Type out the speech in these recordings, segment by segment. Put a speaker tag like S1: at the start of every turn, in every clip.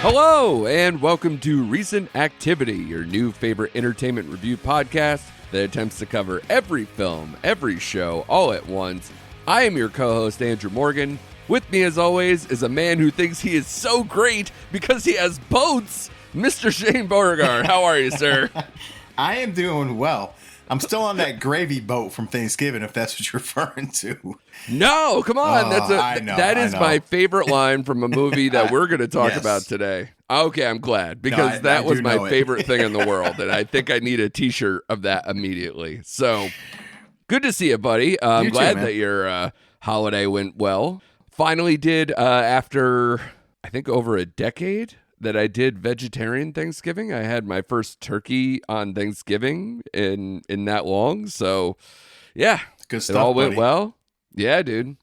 S1: Hello, and welcome to Recent Activity, your new favorite entertainment review podcast that attempts to cover every film, every show, all at once. I am your co-host, Andrew Morgan. With me, as always, is a man who thinks he is so great because he has boats, Mr. Shane Beauregard. How are you, sir?
S2: I am doing well. I'm still on that gravy boat from Thanksgiving, if that's what you're referring to.
S1: No, come on. That is
S2: I know.
S1: my favorite line from a movie that we're going to talk about today. Okay, I'm glad, because that was my favorite thing in the world, and I think I need a t-shirt of that immediately. So, good to see you, buddy. I'm glad that your holiday went well. Finally did, after, I think, over a decade that I did vegetarian Thanksgiving. I had my first turkey on Thanksgiving in that long. So, yeah,
S2: good stuff,
S1: it all went
S2: buddy.
S1: well. Yeah, dude.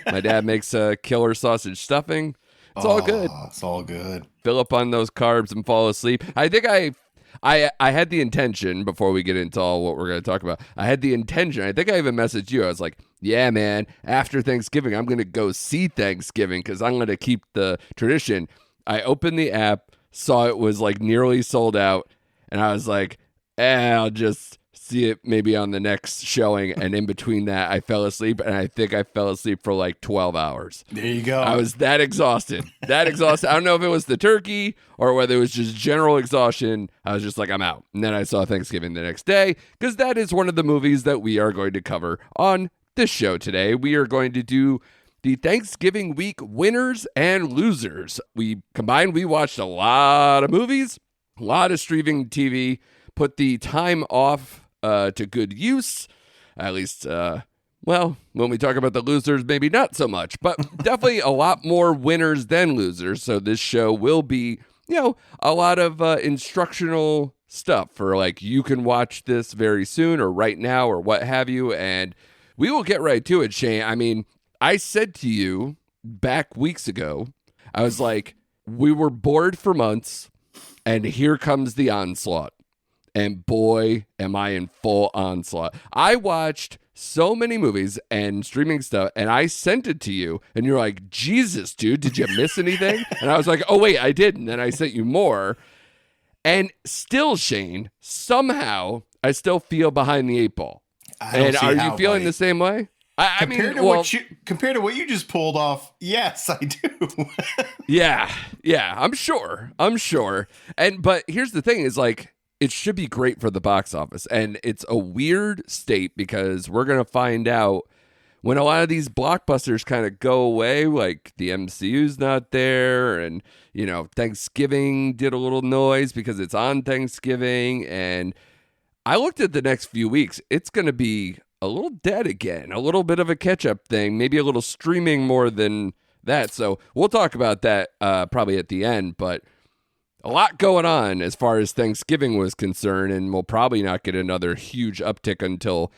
S1: My dad makes a killer sausage stuffing. It's all good.
S2: It's all good.
S1: Fill up on those carbs and fall asleep. I think I had the intention, before we get into all what we're going to talk about, I had the intention. I think I even messaged you. I was like, yeah, man, after Thanksgiving, I'm going to go see Thanksgiving because I'm going to keep the tradition. I opened the app, saw it was like nearly sold out, and I was like, I'll just see it maybe on the next showing. And in between that, I fell asleep, and I think I fell asleep for like 12 hours.
S2: There you go.
S1: I was that exhausted. I don't know if it was the turkey or whether it was just general exhaustion. I was just like, I'm out. And then I saw Thanksgiving the next day, because that is one of the movies that we are going to cover on this show today. We are going to do the Thanksgiving week winners and losers. We watched a lot of movies, a lot of streaming TV, put the time off to good use, at least, when we talk about the losers, maybe not so much, but definitely a lot more winners than losers. So this show will be, a lot of instructional stuff for like, you can watch this very soon or right now or what have you. And we will get right to it, Shane. I mean, I said to you back weeks ago, I was like, we were bored for months, and here comes the onslaught. And boy, am I in full onslaught. I watched so many movies and streaming stuff, and I sent it to you, and you're like, Jesus, dude, did you miss anything? And I was like, oh, wait, I didn't. And I sent you more. And still, Shane, somehow, I still feel behind the eight ball. And are you feeling the same way?
S2: Compared to what you just pulled off, yes, I do.
S1: Yeah, I'm sure. But here's the thing is, like, it should be great for the box office. And it's a weird state because we're going to find out when a lot of these blockbusters kind of go away, like the MCU's not there. And, Thanksgiving did a little noise because it's on Thanksgiving. And I looked at the next few weeks. It's going to be a little dead again, a little bit of a catch-up thing, maybe a little streaming more than that. So we'll talk about that probably at the end, but a lot going on as far as Thanksgiving was concerned, and we'll probably not get another huge uptick until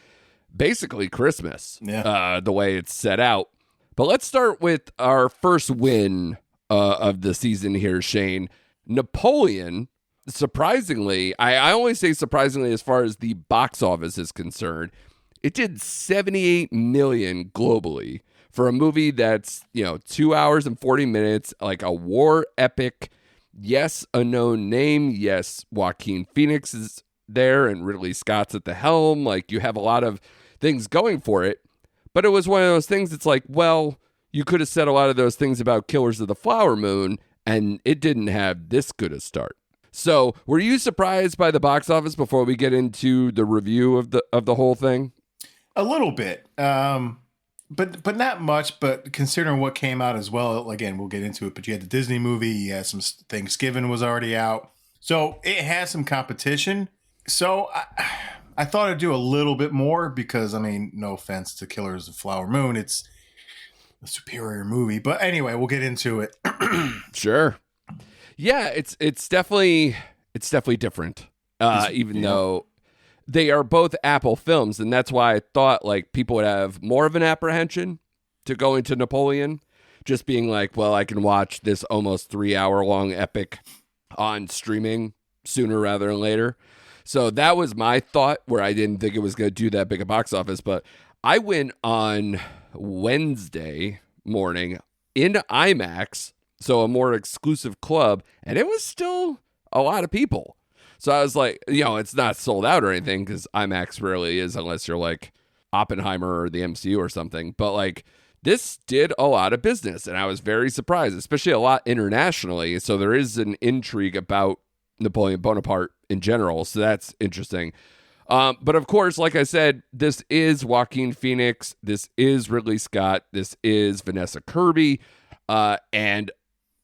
S1: basically Christmas, the way it's set out. But let's start with our first win of the season here, Shane. Napoleon, surprisingly, I only say surprisingly as far as the box office is concerned, it did $78 million globally for a movie that's, 2 hours and 40 minutes, like a war epic. Yes, a known name. Yes, Joaquin Phoenix is there and Ridley Scott's at the helm. Like, you have a lot of things going for it. But it was one of those things that's like, well, you could have said a lot of those things about Killers of the Flower Moon, and it didn't have this good a start. So, were you surprised by the box office before we get into the review of the whole thing?
S2: A little bit, but not much. But considering what came out as well, again, we'll get into it. But you had the Disney movie, you had some Thanksgiving was already out, so it has some competition. So I thought I'd do a little bit more because, I mean, no offense to Killers of the Flower Moon, it's a superior movie. But anyway, we'll get into it.
S1: Sure. Yeah, it's definitely different. Even though they are both Apple films, and that's why I thought like people would have more of an apprehension to go into Napoleon, just being like, well, I can watch this almost 3 hour long epic on streaming sooner rather than later. So that was my thought, where I didn't think it was going to do that big a box office. But I went on Wednesday morning in IMAX, so a more exclusive club, and it was still a lot of people. So I was like, it's not sold out or anything because IMAX rarely is unless you're like Oppenheimer or the MCU or something. But like this did a lot of business, and I was very surprised, especially a lot internationally. So there is an intrigue about Napoleon Bonaparte in general. So that's interesting. But of course, like I said, this is Joaquin Phoenix. This is Ridley Scott. This is Vanessa Kirby. And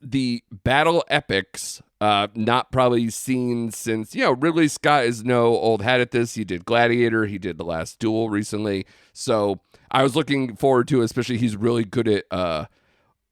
S1: the battle epics, not probably seen since, Ridley Scott is no old hat at this. He did Gladiator. He did The Last Duel recently. So I was looking forward to, especially he's really good at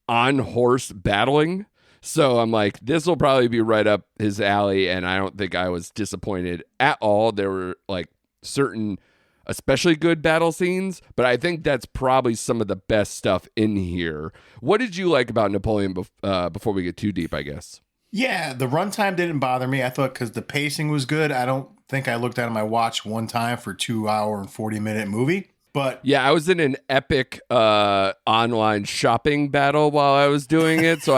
S1: on horse battling. So I'm like, this will probably be right up his alley. And I don't think I was disappointed at all. There were like certain especially good battle scenes, but I think that's probably some of the best stuff in here. What did you like about Napoleon before we get too deep, I guess?
S2: Yeah, the runtime didn't bother me. I thought because the pacing was good. I don't think I looked down at my watch one time for 2 hour and 40-minute movie. But
S1: yeah, I was in an epic online shopping battle while I was doing it, so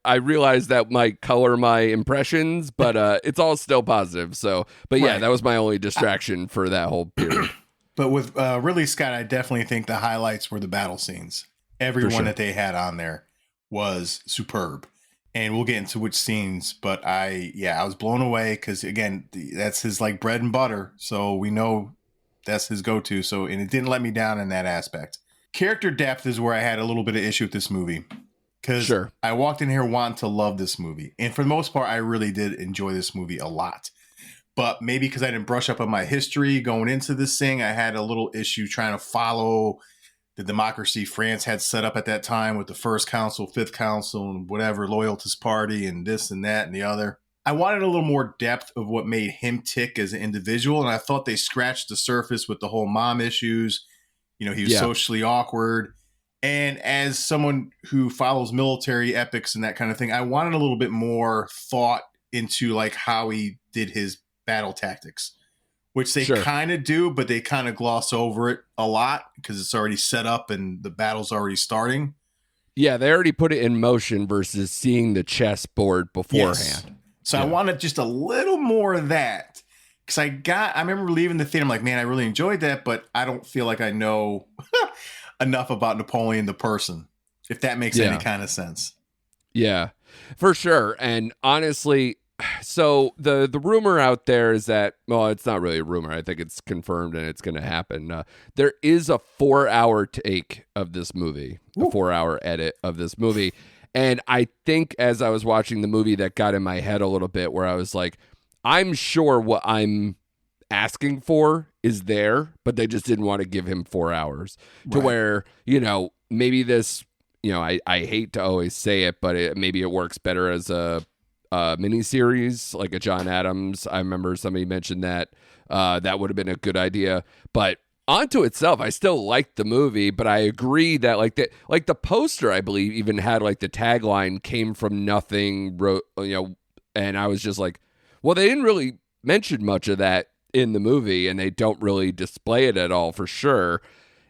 S1: I realized that might color my impressions, but it's all still positive. So, but yeah, that was my only distraction for that whole period.
S2: But with Ridley Scott, I definitely think the highlights were the battle scenes. Everyone that they had on there was superb, and we'll get into which scenes. But I was blown away because again, that's his like bread and butter. So we know. That's his go-to. So, and it didn't let me down in that aspect. Character depth is where I had a little bit of issue with this movie. Because I walked in here wanting to love this movie. And for the most part, I really did enjoy this movie a lot. But maybe because I didn't brush up on my history going into this thing, I had a little issue trying to follow the democracy France had set up at that time with the First Council, Fifth Council, and whatever, Loyalist Party, and this and that and the other. I wanted a little more depth of what made him tick as an individual, and I thought they scratched the surface with the whole mom issues. He was socially awkward. And as someone who follows military epics and that kind of thing, I wanted a little bit more thought into like how he did his battle tactics, which they kind of do, but they kind of gloss over it a lot because it's already set up and the battle's already starting.
S1: Yeah, they already put it in motion versus seeing the chessboard beforehand.
S2: Yes. So I wanted just a little more of that because I remember leaving the theater. I'm like, man, I really enjoyed that, but I don't feel like I know enough about Napoleon the person, if that makes any kind of sense.
S1: Yeah, for sure. And honestly, so the rumor out there is that, well, it's not really a rumor. I think it's confirmed and it's going to happen. There is a 4-hour take of this movie, a 4-hour edit of this movie. And I think as I was watching the movie, that got in my head a little bit where I was like, I'm sure what I'm asking for is there, but they just didn't want to give him 4 hours to where, maybe this, I hate to always say it, but maybe it works better as a miniseries like a John Adams. I remember somebody mentioned that that would have been a good idea, but onto itself, I still liked the movie, but I agree that like the poster, I believe, even had like the tagline "came from nothing," and I was just like, well, they didn't really mention much of that in the movie, and they don't really display it at all for sure.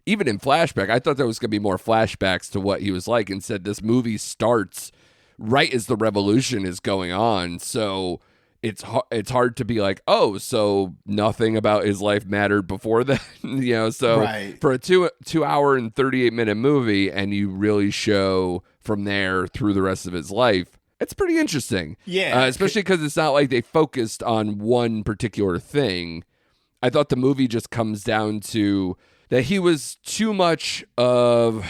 S1: Even in flashback, I thought there was going to be more flashbacks to what he was like. Instead, this movie starts right as the revolution is going on, so it's hard to be like, oh, so nothing about his life mattered before that, So for a 2 hour and 38-minute movie, and you really show from there through the rest of his life, it's pretty interesting.
S2: Yeah,
S1: especially because it's not like they focused on one particular thing. I thought the movie just comes down to that he was too much of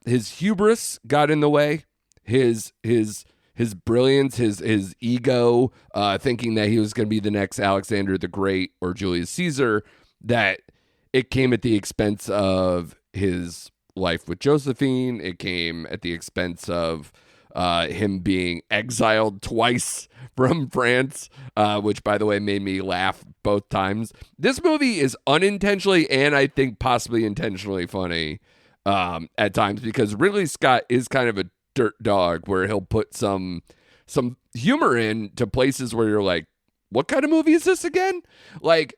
S1: his hubris got in the way, his brilliance, his ego, thinking that he was going to be the next Alexander the Great or Julius Caesar, that it came at the expense of his life with Josephine. It came at the expense of him being exiled twice from France, which, by the way, made me laugh both times. This movie is unintentionally and I think possibly intentionally funny at times because Ridley Scott is kind of a dirt dog where he'll put some humor in to places where you're like, what kind of movie is this again? Like,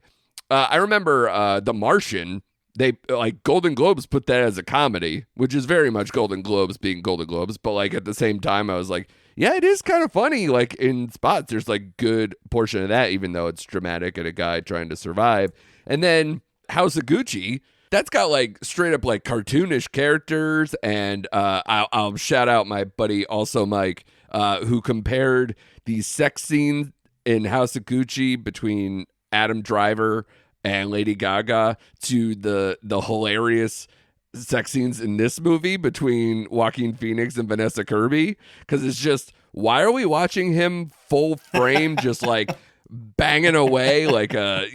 S1: I remember The Martian. they like Golden Globes put that as a comedy, which is very much Golden Globes being Golden Globes. But like at the same time, I was like, yeah, it is kind of funny. Like in spots, there's like good portion of that, even though it's dramatic and a guy trying to survive. And then House of Gucci, that's got like straight up like cartoonish characters. And I'll shout out my buddy also Mike, who compared the sex scene in House of Gucci between Adam Driver and Lady Gaga to the hilarious sex scenes in this movie between Joaquin Phoenix and Vanessa Kirby, because it's just, why are we watching him full frame just like banging away like a,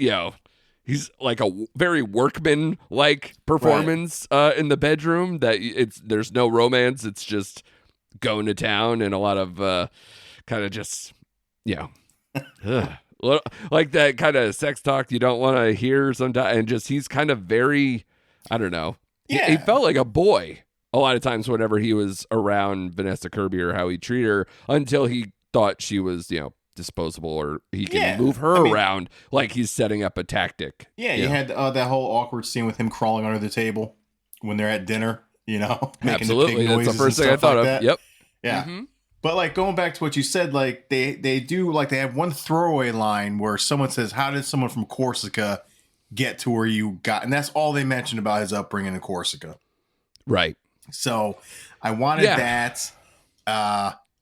S1: he's like a very workman like performance in the bedroom that there's no romance, it's just going to town and a lot of kind of just like that kind of sex talk you don't want to hear sometimes, and just he's kind of very, I don't know. Yeah. He felt like a boy a lot of times whenever he was around Vanessa Kirby or how he treated her, until he thought she was, disposable, or he can move her around like he's setting up a tactic.
S2: Yeah, you had that whole awkward scene with him crawling under the table when they're at dinner, making
S1: absolutely.
S2: The pig
S1: That's the first thing I thought of.
S2: That.
S1: Yep.
S2: Yeah. Mm-hmm. But like going back to what you said, like they do, like they have one throwaway line where someone says, "How did someone from Corsica get to where you got?" And that's all they mentioned about his upbringing in Corsica.
S1: Right.
S2: So I wanted that.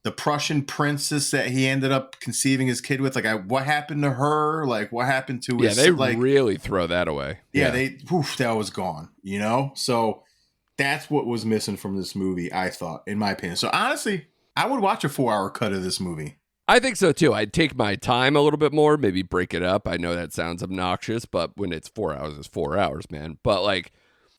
S2: The Prussian princess that he ended up conceiving his kid with, like what happened to her? Like what happened to his?
S1: Yeah, they really throw that away.
S2: Yeah, that was gone. So that's what was missing from this movie, I thought, in my opinion. So honestly, I would watch a 4-hour cut of this movie.
S1: I think so too. I'd take my time a little bit more, maybe break it up. I know that sounds obnoxious, but when it's 4 hours, it's 4 hours, man. But like,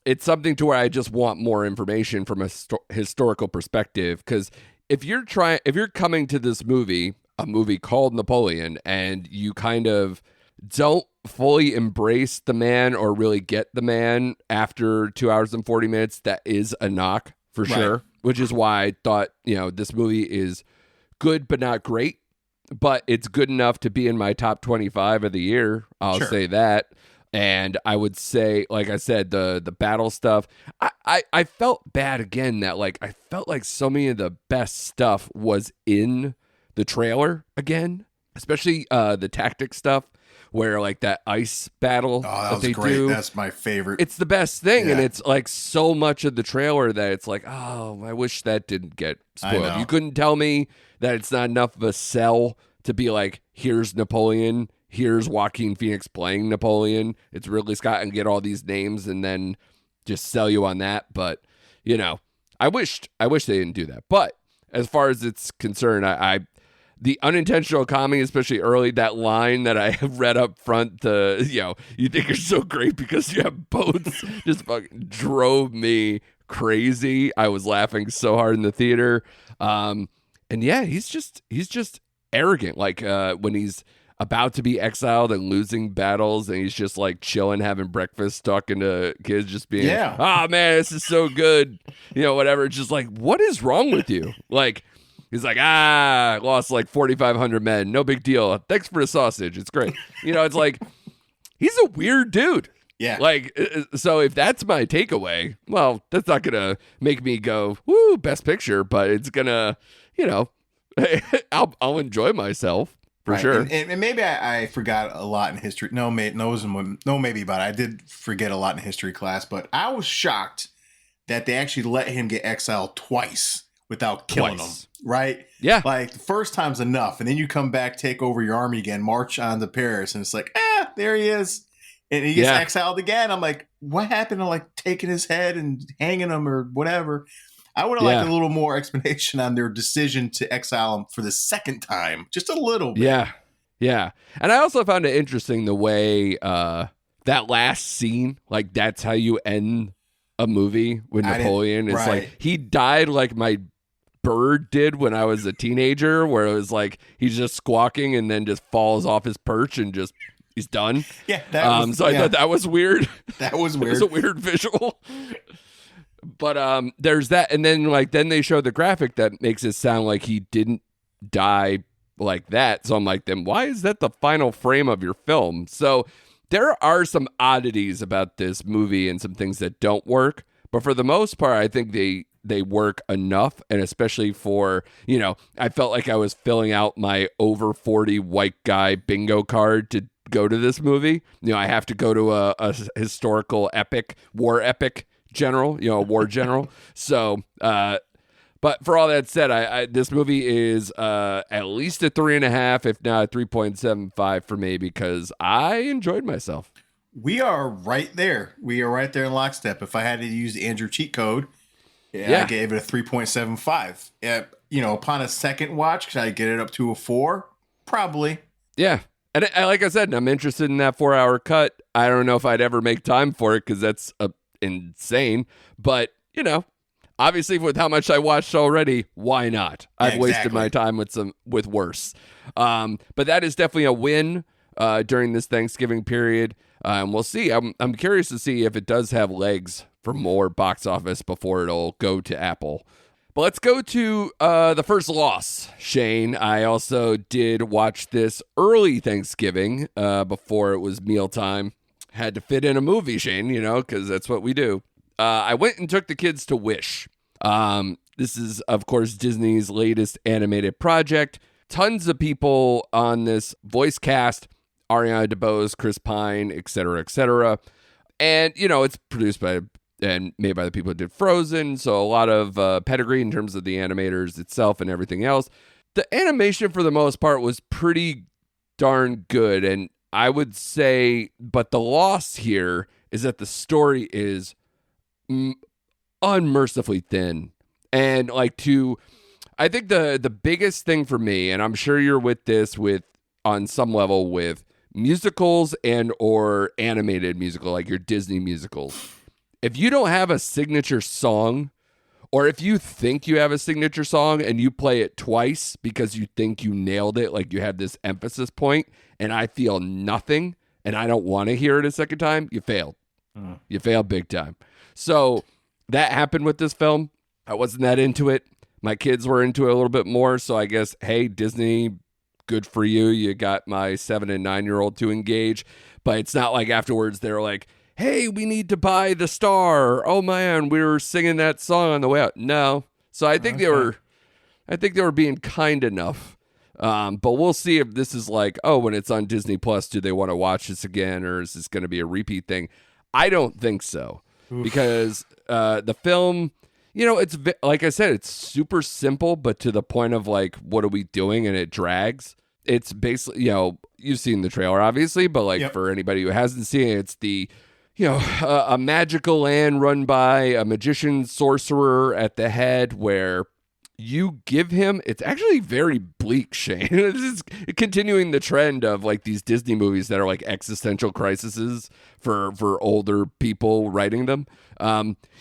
S1: it's something to where I just want more information from a historical perspective. Because if you're coming to this movie, a movie called Napoleon, and you kind of don't fully embrace the man or really get the man after 2 hours and 40 minutes, that is a knock for sure. Which is why I thought, this movie is good but not great, but it's good enough to be in my top 25 of the year. I'll say that. And I would say, like I said, the battle stuff, I felt bad again that like I felt like so many of the best stuff was in the trailer again, especially the tactic stuff, where like that ice battle that they great. Do.
S2: That's my favorite.
S1: It's the best thing. And it's like so much of the trailer that it's like, oh, I wish that didn't get spoiled. You couldn't tell me that it's not enough of a sell to be like, here's Napoleon, here's Joaquin Phoenix playing Napoleon, it's Ridley Scott, and get all these names and then just sell you on that. But, I wish they didn't do that. But as far as it's concerned, the unintentional comedy, especially early, that line that I read up front, you think you're so great because you have boats, just fucking drove me crazy. I was laughing so hard in the theater. And yeah, he's just arrogant. Like when he's about to be exiled and losing battles, and he's just like chilling, having breakfast, talking to kids, just being, oh man, this is so good. Whatever. It's just like, what is wrong with you? Like, he's like, lost like 4,500 men. No big deal. Thanks for the sausage. It's great. It's like, he's a weird dude.
S2: Yeah.
S1: Like, so if that's my takeaway, well, that's not going to make me go, woo, best picture, but it's going to, I'll enjoy myself for sure.
S2: And maybe I forgot a lot in history. Maybe, but I did forget a lot in history class, but I was shocked that they actually let him get exiled twice without killing him. Right?
S1: Yeah.
S2: Like the first time's enough. And then you come back, take over your army again, march on to Paris. And it's like, there he is. And he gets exiled again. I'm like, what happened to like taking his head and hanging him or whatever? I would have liked a little more explanation on their decision to exile him for the second time. Just a little bit.
S1: Yeah. Yeah. And I also found it interesting the way that last scene, like that's how you end a movie with Napoleon. It's like he died like my bird did when I was a teenager, where it was like he's just squawking and then just falls off his perch and just he's done.
S2: Yeah.
S1: I thought that was weird.
S2: That was weird.
S1: It was a weird visual. But there's that, and then they show the graphic that makes it sound like he didn't die like that. So I'm like, then why is that the final frame of your film? So There are some oddities about this movie and some things that don't work, but for the most part, I think they work enough, and especially for, I felt like I was filling out my over 40 white guy bingo card to go to this movie. I have to go to a historical epic, war epic general, a war general. So, but for all that said, I this movie is at least a 3.5, if not a 3.75 for me, because I enjoyed myself.
S2: We are right there. We are right there in lockstep. If I had to use the Andrew cheat code, I gave it a 3.75. Upon a second watch, could I get it up to a 4? Probably.
S1: Yeah. And like I said, I'm interested in that 4-hour cut. I don't know if I'd ever make time for it because that's insane. But, obviously with how much I watched already, why not? I've wasted my time with worse. But that is definitely a win during this Thanksgiving period. And we'll see. I'm curious to see if it does have legs for more box office before it'll go to Apple. But let's go to the first loss, Shane. I also did watch this early Thanksgiving before it was mealtime. Had to fit in a movie, Shane, because that's what we do. I went and took the kids to Wish. This is, of course, Disney's latest animated project. Tons of people on this voice cast. Ariana DeBose, Chris Pine, et cetera, et cetera. And, it's produced by and made by the people who did Frozen, so a lot of pedigree in terms of the animators itself and everything else. The animation, for the most part, was pretty darn good, and I would say, but the loss here is that the story is unmercifully thin. And, I think the biggest thing for me, and I'm sure you're with this on some level with musicals and or animated musical, like your Disney musicals. If you don't have a signature song, or if you think you have a signature song and you play it twice because you think you nailed it, like you have this emphasis point, and I feel nothing and I don't want to hear it a second time, you failed. You failed big time. So that happened with this film. I wasn't that into it. My kids were into it a little bit more. So I guess, hey, Disney, good for you. You got my 7 and 9-year-old to engage. But it's not like afterwards they're like, hey, we need to buy the star. Oh man, we were singing that song on the way out. No. So I think they were being kind enough. But we'll see if this is like, when it's on Disney Plus, do they want to watch this again, or is this going to be a repeat thing? I don't think so. Oof. Because the film, it's like I said, it's super simple, but to the point of like, what are we doing? And it drags. It's basically, you've seen the trailer, obviously, but for anybody who hasn't seen it, it's the a magical land run by a magician sorcerer at the head where you give him, it's actually very bleak, Shane. This is continuing the trend of like these Disney movies that are like existential crises for older people writing them.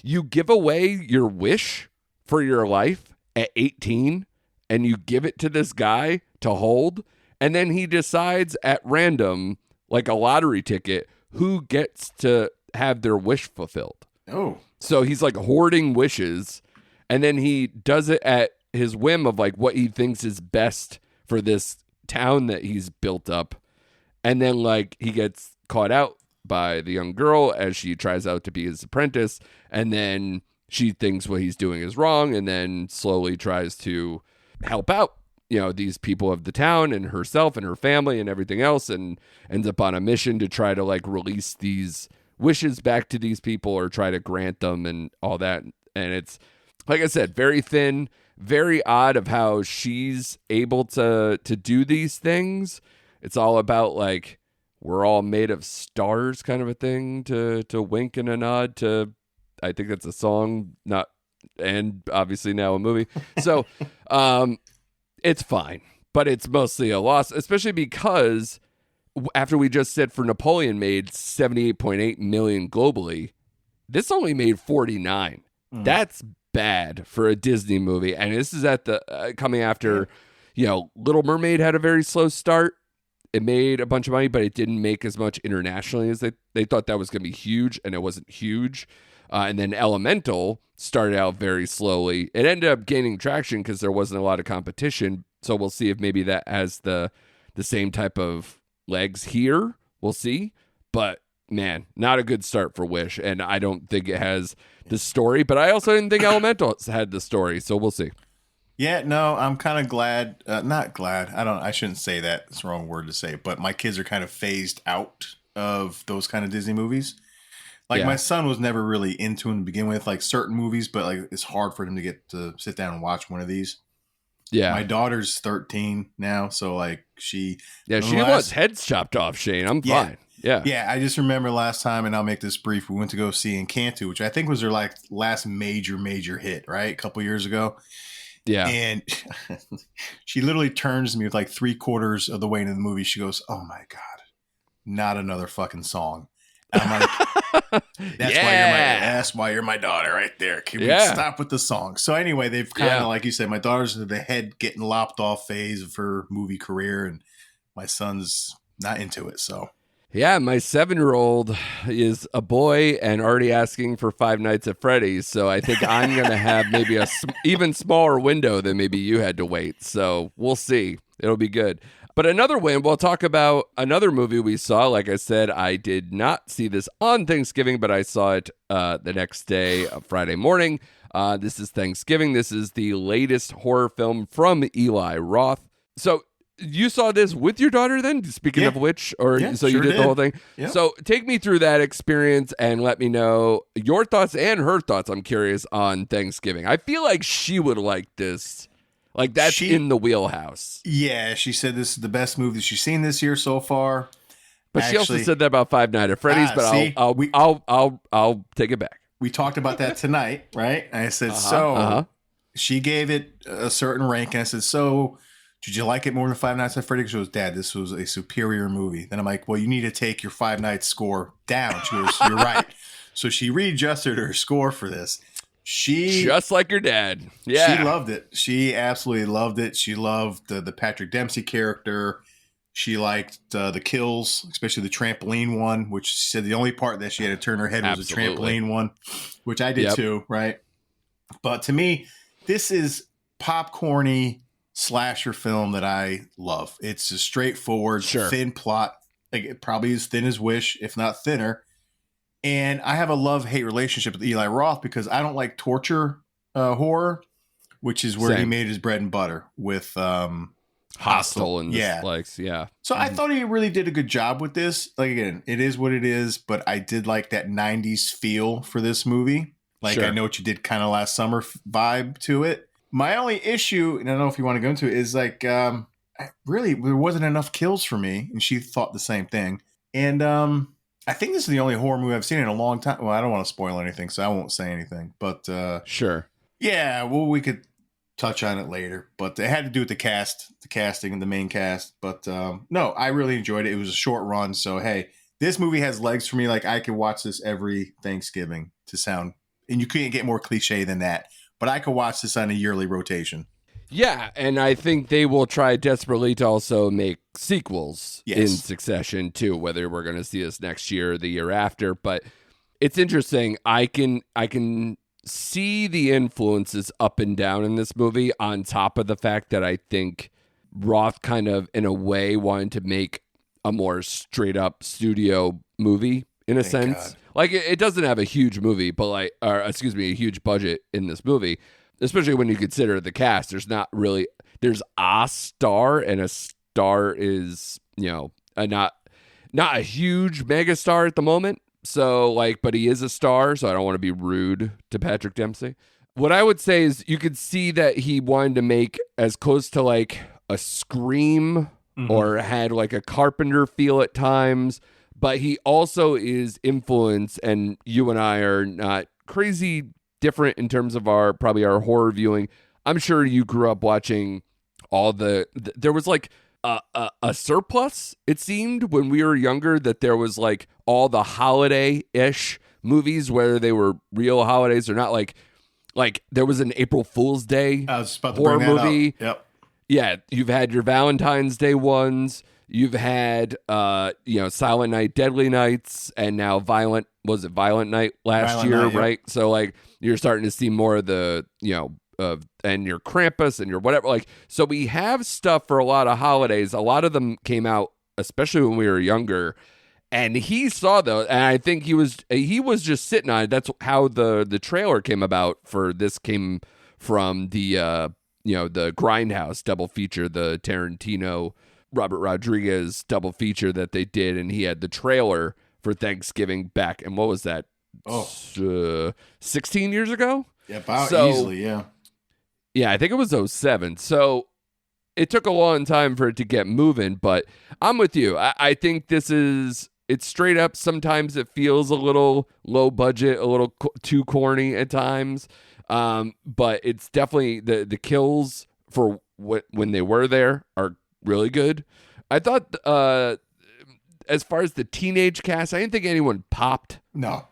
S1: You give away your wish for your life at 18 and you give it to this guy to hold. And then he decides at random, like a lottery ticket, who gets to have their wish fulfilled.
S2: Oh.
S1: So he's like hoarding wishes, and then he does it at his whim of like what he thinks is best for this town that he's built up. And then like he gets caught out by the young girl as she tries out to be his apprentice, and then she thinks what he's doing is wrong and then slowly tries to help out these people of the town and herself and her family and everything else, and ends up on a mission to try to like release these wishes back to these people or try to grant them and all that. And it's, like I said, very thin, very odd of how she's able to do these things. It's all about like, we're all made of stars kind of a thing to wink and a nod to, I think that's a song, and obviously now a movie. So, it's fine, but it's mostly a loss, especially because after we just said for Napoleon made 78.8 million globally, this only made 49. That's bad for a Disney movie. And this is at the coming after, Little Mermaid had a very slow start. It made a bunch of money, but it didn't make as much internationally as they thought that was going to be huge, and it wasn't huge. And then Elemental started out very slowly. It ended up gaining traction because there wasn't a lot of competition. So we'll see if maybe that has the same type of legs here. We'll see. but man, not a good start for Wish, and I don't think it has the story, but I also didn't think Elemental had the story, so we'll see.
S2: Yeah, no, I'm kind of glad. Not glad. I shouldn't say that. It's the wrong word to say. But my kids are kind of phased out of those kind of Disney movies. Like my son was never really into them to begin with, like certain movies, but like it's hard for him to get to sit down and watch one of these.
S1: Yeah.
S2: My daughter's 13 now, so like she
S1: wants heads chopped off, Shane. I'm fine. Yeah.
S2: Yeah, I just remember last time, and I'll make this brief, we went to go see Encanto, which I think was their like last major hit, right? A couple years ago.
S1: Yeah.
S2: And she literally turns to me with like 3/4 of the way into the movie. She goes, "Oh my God, not another fucking song." And I'm like, that's why you're my daughter right there. Can we stop with the song? So anyway, they've kind of, like you said, my daughter's in the head getting lopped off phase of her movie career, and my son's not into it. So
S1: yeah, my 7-year-old is a boy and already asking for Five Nights at Freddy's. So I think I'm going to have maybe a even smaller window than maybe you had to wait. So we'll see. It'll be good. But another win, we'll talk about another movie we saw. Like I said, I did not see this on Thanksgiving, but I saw it the next day, Friday morning. This is Thanksgiving. This is the latest horror film from Eli Roth. So you saw this with your daughter then, speaking of which, or so you did the whole thing.
S2: Yep.
S1: So take me through that experience and let me know your thoughts and her thoughts. I'm curious on Thanksgiving. I feel like she would like this. Like that's in the wheelhouse.
S2: Yeah, she said this is the best movie she's seen this year so far.
S1: But she also said that about Five Nights at Freddy's. But I'll take it back.
S2: We talked about that tonight, right? And I said she gave it a certain rank, and I said, so did you like it more than Five Nights at Freddy's? She goes, Dad, this was a superior movie. Then I'm like, well, you need to take your Five Nights score down. She goes, you're right. So she readjusted her score for this. She
S1: just like your dad. Yeah.
S2: She loved it. She absolutely loved it. She loved the Patrick Dempsey character. She liked the kills, especially the trampoline one, which she said the only part that she had to turn her head was the trampoline one, which I did too, right? But to me, this is popcorny slasher film that I love. It's a straightforward, thin plot. Like, it probably as thin as Wish, if not thinner. And I have a love-hate relationship with Eli Roth because I don't like torture horror, which is where he made his bread and butter with
S1: Hostel and likes,
S2: So I thought he really did a good job with this. Like, again, it is what it is, but I did like that 90s feel for this movie. Like, I Know What You Did kind of last summer vibe to it. My only issue, and I don't know if you want to go into it, is like, really, there wasn't enough kills for me, and she thought the same thing. And I think this is the only horror movie I've seen in a long time. Well, I don't want to spoil anything, so I won't say anything. But yeah, well, we could touch on it later. But it had to do with the casting and the main cast. But no, I really enjoyed it. It was a short run, so hey, this movie has legs for me. Like, I could watch this every Thanksgiving and you couldn't get more cliche than that. But I could watch this on a yearly rotation.
S1: Yeah, and I think they will try desperately to also make sequels in succession too, whether we're going to see this next year or the year after. But it's interesting. I can see the influences up and down in this movie, on top of the fact that I think Roth kind of, in a way, wanted to make a more straight up studio movie in a sense. God. Like, it doesn't have a huge movie, but a huge budget in this movie. Especially when you consider the cast, there's a star, and a star is, not a huge mega star at the moment. So but he is a star, so I don't want to be rude to Patrick Dempsey. What I would say is you could see that he wanted to make as close to like a Scream or had like a Carpenter feel at times, but he also is influenced, and you and I are not crazy different in terms of our horror viewing. I'm sure you grew up watching all there was like a surplus, it seemed, when we were younger, that there was like all the holiday-ish movies, whether they were real holidays or not. Like there was an April Fool's Day horror movie.
S2: Yep.
S1: Yeah, you've had your Valentine's Day ones. You've had Silent Night, Deadly Nights, and now Violent Night last year, right? Yep. So like you're starting to see more of the and your Krampus and your whatever. Like, so we have stuff for a lot of holidays. A lot of them came out, especially when we were younger, And he saw those, and I think he was just sitting on it. That's how the trailer came about for this came from the the Grindhouse double feature, the Tarantino Robert Rodriguez double feature that they did, and he had the trailer for Thanksgiving back. And what was that? 16 years ago?
S2: Yeah, about easily, yeah.
S1: Yeah, I think it was 07. So it took a long time for it to get moving, but I'm with you. I think it's straight up. Sometimes it feels a little low budget, a little too corny at times. But it's definitely the kills for when they were there are really good. I thought, as far as the teenage cast, I didn't think anyone popped.
S2: No.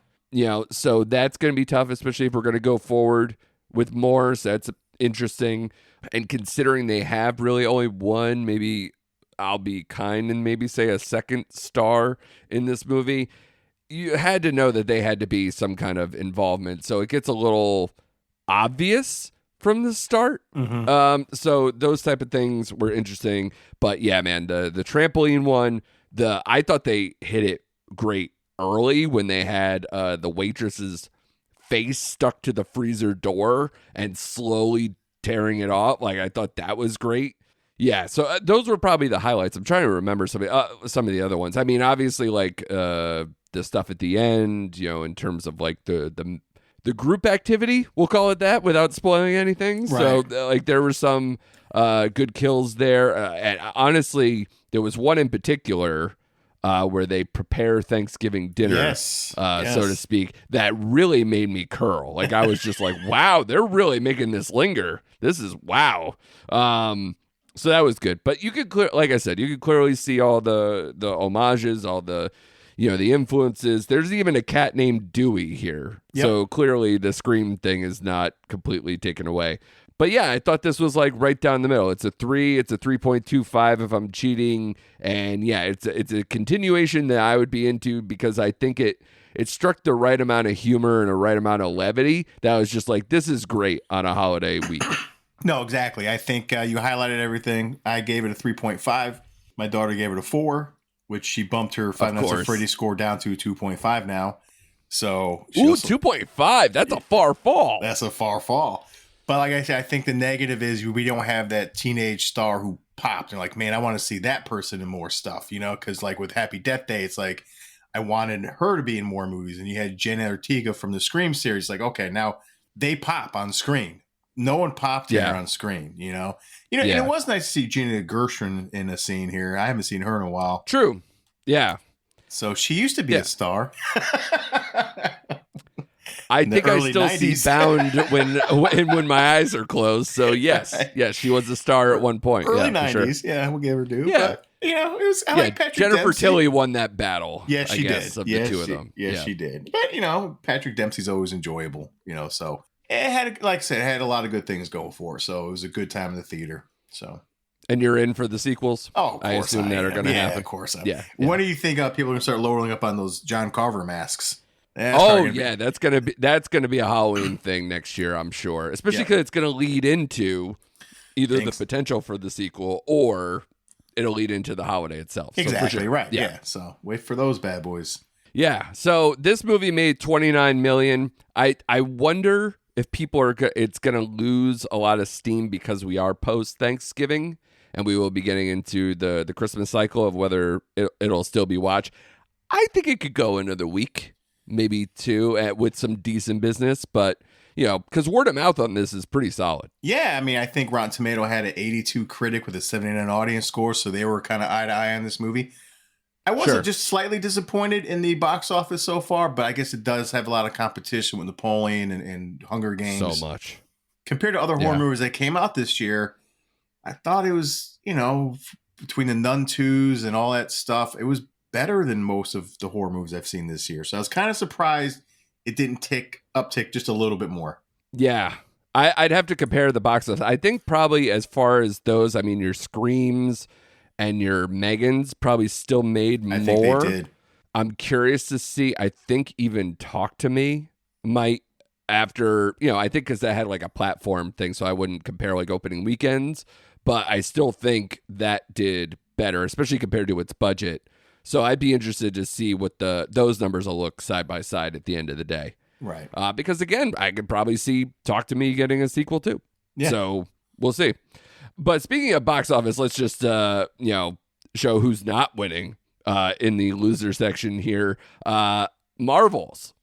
S1: So that's going to be tough, especially if we're going to go forward with more. So that's interesting. And considering they have really only one, maybe I'll be kind and maybe say a second star in this movie, you had to know that they had to be some kind of involvement. So it gets a little obvious from the start.
S2: Mm-hmm.
S1: So those type of things were interesting. But yeah, man, the trampoline one, I thought they hit it great early when they had the waitress's face stuck to the freezer door and slowly tearing it off. Like, I thought that was great. Yeah, so those were probably the highlights. I'm trying to remember some of the other ones. I mean, obviously, like the stuff at the end, in terms of like the group activity, we'll call it that, without spoiling anything. Right. So like there were some good kills there. And honestly, there was one in particular where they prepare Thanksgiving dinner, so to speak, that really made me curl. Like, I was just like, wow, they're really making this linger. This is wow. So that was good. But you could like I said, you could clearly see all the homages, all the the influences. There's even a cat named Dewey here. Yep. So clearly the Scream thing is not completely taken away. But yeah, I thought this was like right down the middle. It's a 3, it's a 3.25 if I'm cheating. And yeah, it's a continuation that I would be into because I think it struck the right amount of humor and a right amount of levity that I was just like, this is great on a holiday week.
S2: No, exactly. I think you highlighted everything. I gave it a 3.5. My daughter gave it a 4, which she bumped her Five Nights at Freddy's score down to 2.5 now. So
S1: 2.5. That's a far fall.
S2: That's a far fall. But like I said, I think the negative is we don't have that teenage star who popped and like, man, I want to see that person in more stuff, because like with Happy Death Day, it's like I wanted her to be in more movies. And you had Jenna Ortega from the Scream series. Like, okay, now they pop on screen. No one popped here on screen, And it was nice to see Gina Gershon in a scene here. I haven't seen her in a while.
S1: True. Yeah.
S2: So she used to be a star.
S1: I think I still 90s. See Bound when my eyes are closed. So yes, she was a star at one point.
S2: Early 90s, sure. We'll give her due.
S1: Yeah,
S2: but, it was. I like Patrick
S1: Jennifer
S2: Dempsey.
S1: Tilly won that battle.
S2: Yeah, she did.
S1: Of the two of them.
S2: Yeah, she did. But Patrick Dempsey's always enjoyable. So it had, like I said, it had a lot of good things going for it. So it was a good time in the theater. So.
S1: And you're in for the sequels?
S2: Oh, of course
S1: I assume that are going to happen.
S2: Of course.
S1: Yeah.
S2: When do you think people are going to start lowering up on those John Carver masks?
S1: That's gonna be a Halloween thing next year, I'm sure. Especially because it's gonna lead into either the potential for the sequel or it'll lead into the holiday itself.
S2: Exactly,
S1: so sure.
S2: Right. Yeah. So wait for those bad boys.
S1: Yeah. So this movie made $29 million. I wonder if it's gonna lose a lot of steam because we are post Thanksgiving and we will be getting into the Christmas cycle of whether it'll still be watched. I think it could go another week. Maybe 2 with some decent business, but because word of mouth on this is pretty solid.
S2: Yeah, I mean, I think Rotten Tomato had an 82 critic with a 79 audience score, so they were kind of eye to eye on this movie. I wasn't just slightly disappointed in the box office so far, but I guess it does have a lot of competition with Napoleon and Hunger Games.
S1: So much
S2: compared to other horror movies that came out this year. I thought it was, between the Nun 2s and all that stuff, it was better than most of the horror movies I've seen this year. So I was kind of surprised it didn't uptick just a little bit more.
S1: Yeah. I'd have to compare the box office. I think probably as far as those, I mean, your Screams and your Megans probably still made more. I think they did. I'm curious to see. I think even Talk to Me might after, I think because that had like a platform thing, so I wouldn't compare like opening weekends, but I still think that did better, especially compared to its budget. So I'd be interested to see what those numbers will look side by side at the end of the day.
S2: Right.
S1: Because again, I could probably see Talk to Me getting a sequel too.
S2: Yeah.
S1: So we'll see. But speaking of box office, let's just show who's not winning in the loser section here. The Marvels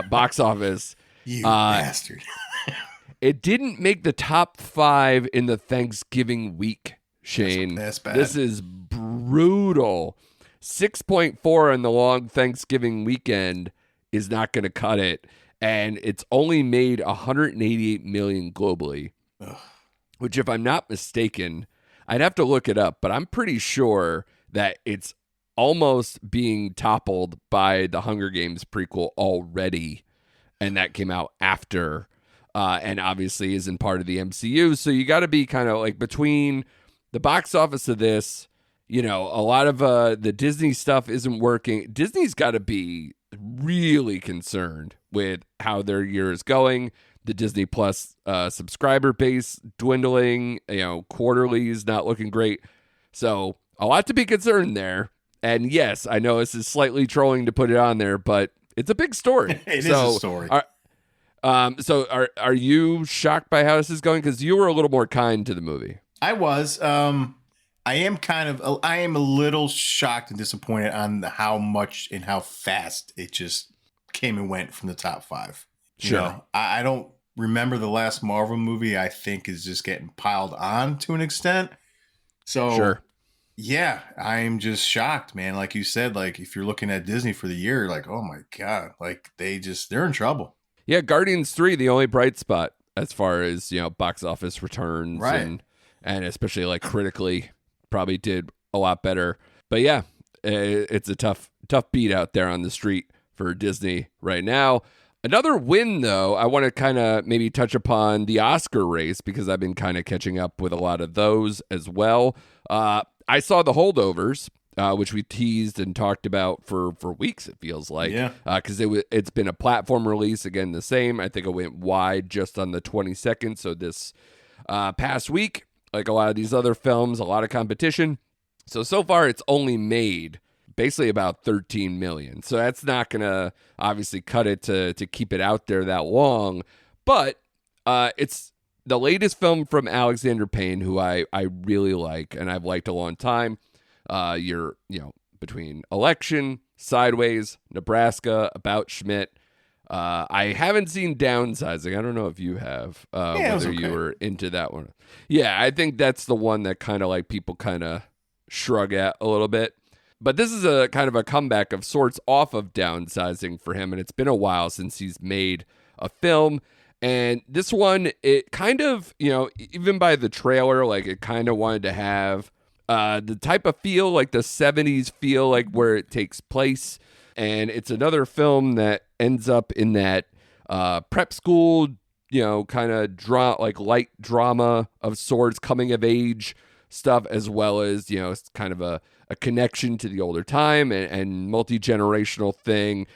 S1: box office.
S2: You bastard.
S1: It didn't make the top 5 in the Thanksgiving week, Shane.
S2: That's bad.
S1: This is brutal. 6.4 in the long Thanksgiving weekend is not going to cut it. And it's only made 188 million globally. Ugh. Which, if I'm not mistaken, I'd have to look it up, but I'm pretty sure that it's almost being toppled by the Hunger Games prequel already. And that came out after. And obviously isn't part of the MCU. So you got to be kind of like between the box office of this, a lot of the Disney stuff isn't working. Disney's got to be really concerned with how their year is going. The Disney Plus subscriber base dwindling, quarterly is not looking great. So a lot to be concerned there. And yes, I know this is slightly trolling to put it on there, but it's a big story.
S2: It is a story.
S1: So are you shocked by how this is going? Because you were a little more kind to the movie.
S2: I was. I am a little shocked and disappointed on how much and how fast it just came and went from the top 5.
S1: Sure.
S2: I don't remember the last Marvel movie. I think is just getting piled on to an extent. So
S1: sure.
S2: Yeah, I'm just shocked, man. Like you said, like if you're looking at Disney for the year, like, oh my God, like they're in trouble.
S1: Yeah, Guardians 3, the only bright spot as far as, box office returns,
S2: right.
S1: and especially like critically probably did a lot better. But yeah, it's a tough beat out there on the street for Disney right now. Another win, though, I want to kind of maybe touch upon the Oscar race because I've been kind of catching up with a lot of those as well. I saw The Holdovers, which we teased and talked about for weeks, it feels like.
S2: Yeah.
S1: Because it's been a platform release, again, the same. I think it went wide just on the 22nd. So this past week, like a lot of these other films, a lot of competition. So far, it's only made basically about 13 million. So that's not going to obviously cut it to keep it out there that long. But it's the latest film from Alexander Payne, who I really like and I've liked a long time. You're, between Election, Sideways, Nebraska, About Schmidt. I haven't seen Downsizing. I don't know if you have, whether you were into that one. Yeah, I think that's the one that kind of like people kind of shrug at a little bit. But this is a kind of a comeback of sorts off of Downsizing for him. And it's been a while since he's made a film. And this one, it kind of, even by the trailer, like it kind of wanted to have the type of feel, like the 70s feel, like where it takes place. And it's another film that ends up in that prep school, kind of like light drama of sorts, coming of age stuff, as well as, it's kind of a connection to the older time and multi-generational thing.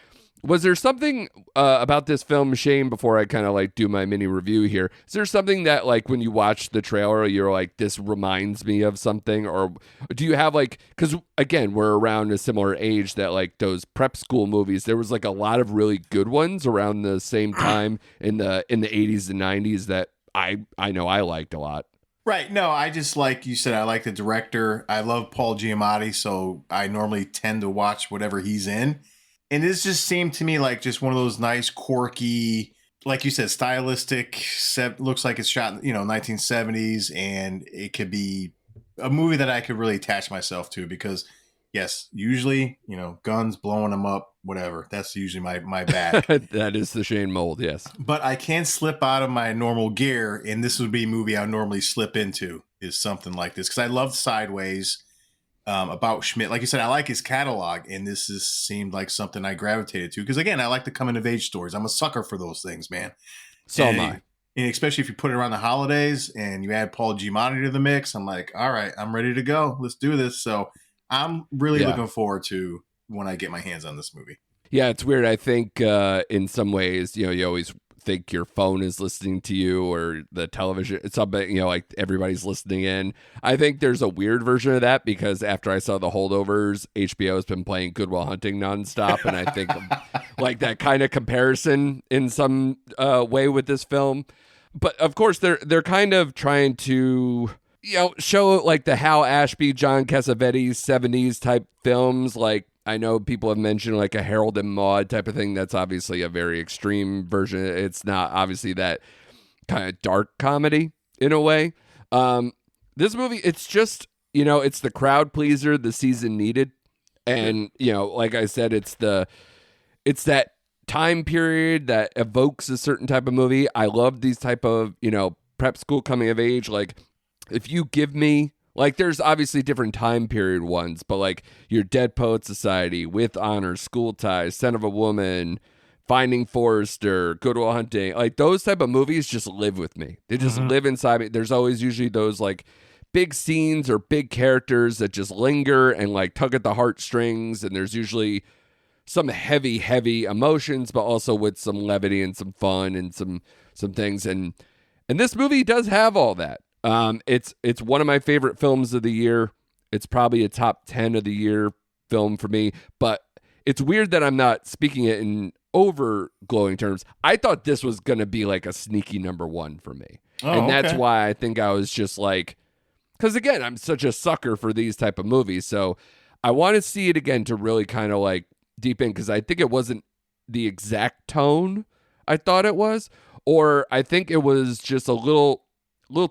S1: Was there something about this film, Shane, before I kind of like do my mini review here? Is there something that like when you watch the trailer, you're like, this reminds me of something? Or do you have like, because again, we're around a similar age that like those prep school movies, there was like a lot of really good ones around the same time in the 80s and 90s that I know I liked a lot.
S2: Right. No, I just like you said, I like the director. I love Paul Giamatti, so I normally tend to watch whatever he's in. And this just seemed to me like just one of those nice, quirky, like you said, stylistic, looks like it's shot, 1970s, and it could be a movie that I could really attach myself to because, yes, usually, guns, blowing them up, whatever. That's usually my bag.
S1: That is the Shane mold, yes.
S2: But I can slip out of my normal gear, and this would be a movie I would normally slip into, is something like this. Because I love Sideways. About Schmidt, like you said, I like his catalog, and this seemed like something I gravitated to. Because again, I like the coming of age stories. I'm a sucker for those things, man.
S1: So am I.
S2: And especially if you put it around the holidays and you add Paul Giamatti to the mix, I'm like, all right, I'm ready to go. Let's do this. So I'm really looking forward to when I get my hands on this movie.
S1: Yeah, it's weird. I think in some ways, you always think your phone is listening to you or the television. It's something, you know, like everybody's listening in. I think there's a weird version of that because after I saw The Holdovers, HBO has been playing Good Will Hunting nonstop. And I think like that kind of comparison in some way with this film. But of course, they're kind of trying to, you know, show like the Hal Ashby, John Cassavetes 70s type films. Like I know people have mentioned like a Harold and Maude type of thing. That's obviously a very extreme version. It's not obviously that kind of dark comedy in a way. This movie, it's just, you know, it's the crowd pleaser the season needed. And, you know, like I said, it's that time period that evokes a certain type of movie. I love these type of, you know, prep school coming of age. Like if you give me, like there's obviously different time period ones, but like your Dead Poet Society, With Honor, School Ties, Son of a Woman, Finding Forrester, Good Will Hunting, like those type of movies just live with me. They just live inside me. There's always usually those like big scenes or big characters that just linger and like tug at the heartstrings. And there's usually some heavy emotions, but also with some levity and some fun and some things. And this movie does have all that. It's one of my favorite films of the year. It's probably a top 10 of the year film for me, but it's weird that I'm not speaking it in over glowing terms. I thought this was going to be like a sneaky number one for me. And that's why I think I was just like, because again, I'm such a sucker for these type of movies. So I want to see it again to really kind of like deep in, because I think it wasn't the exact tone I thought it was, or I think it was just a little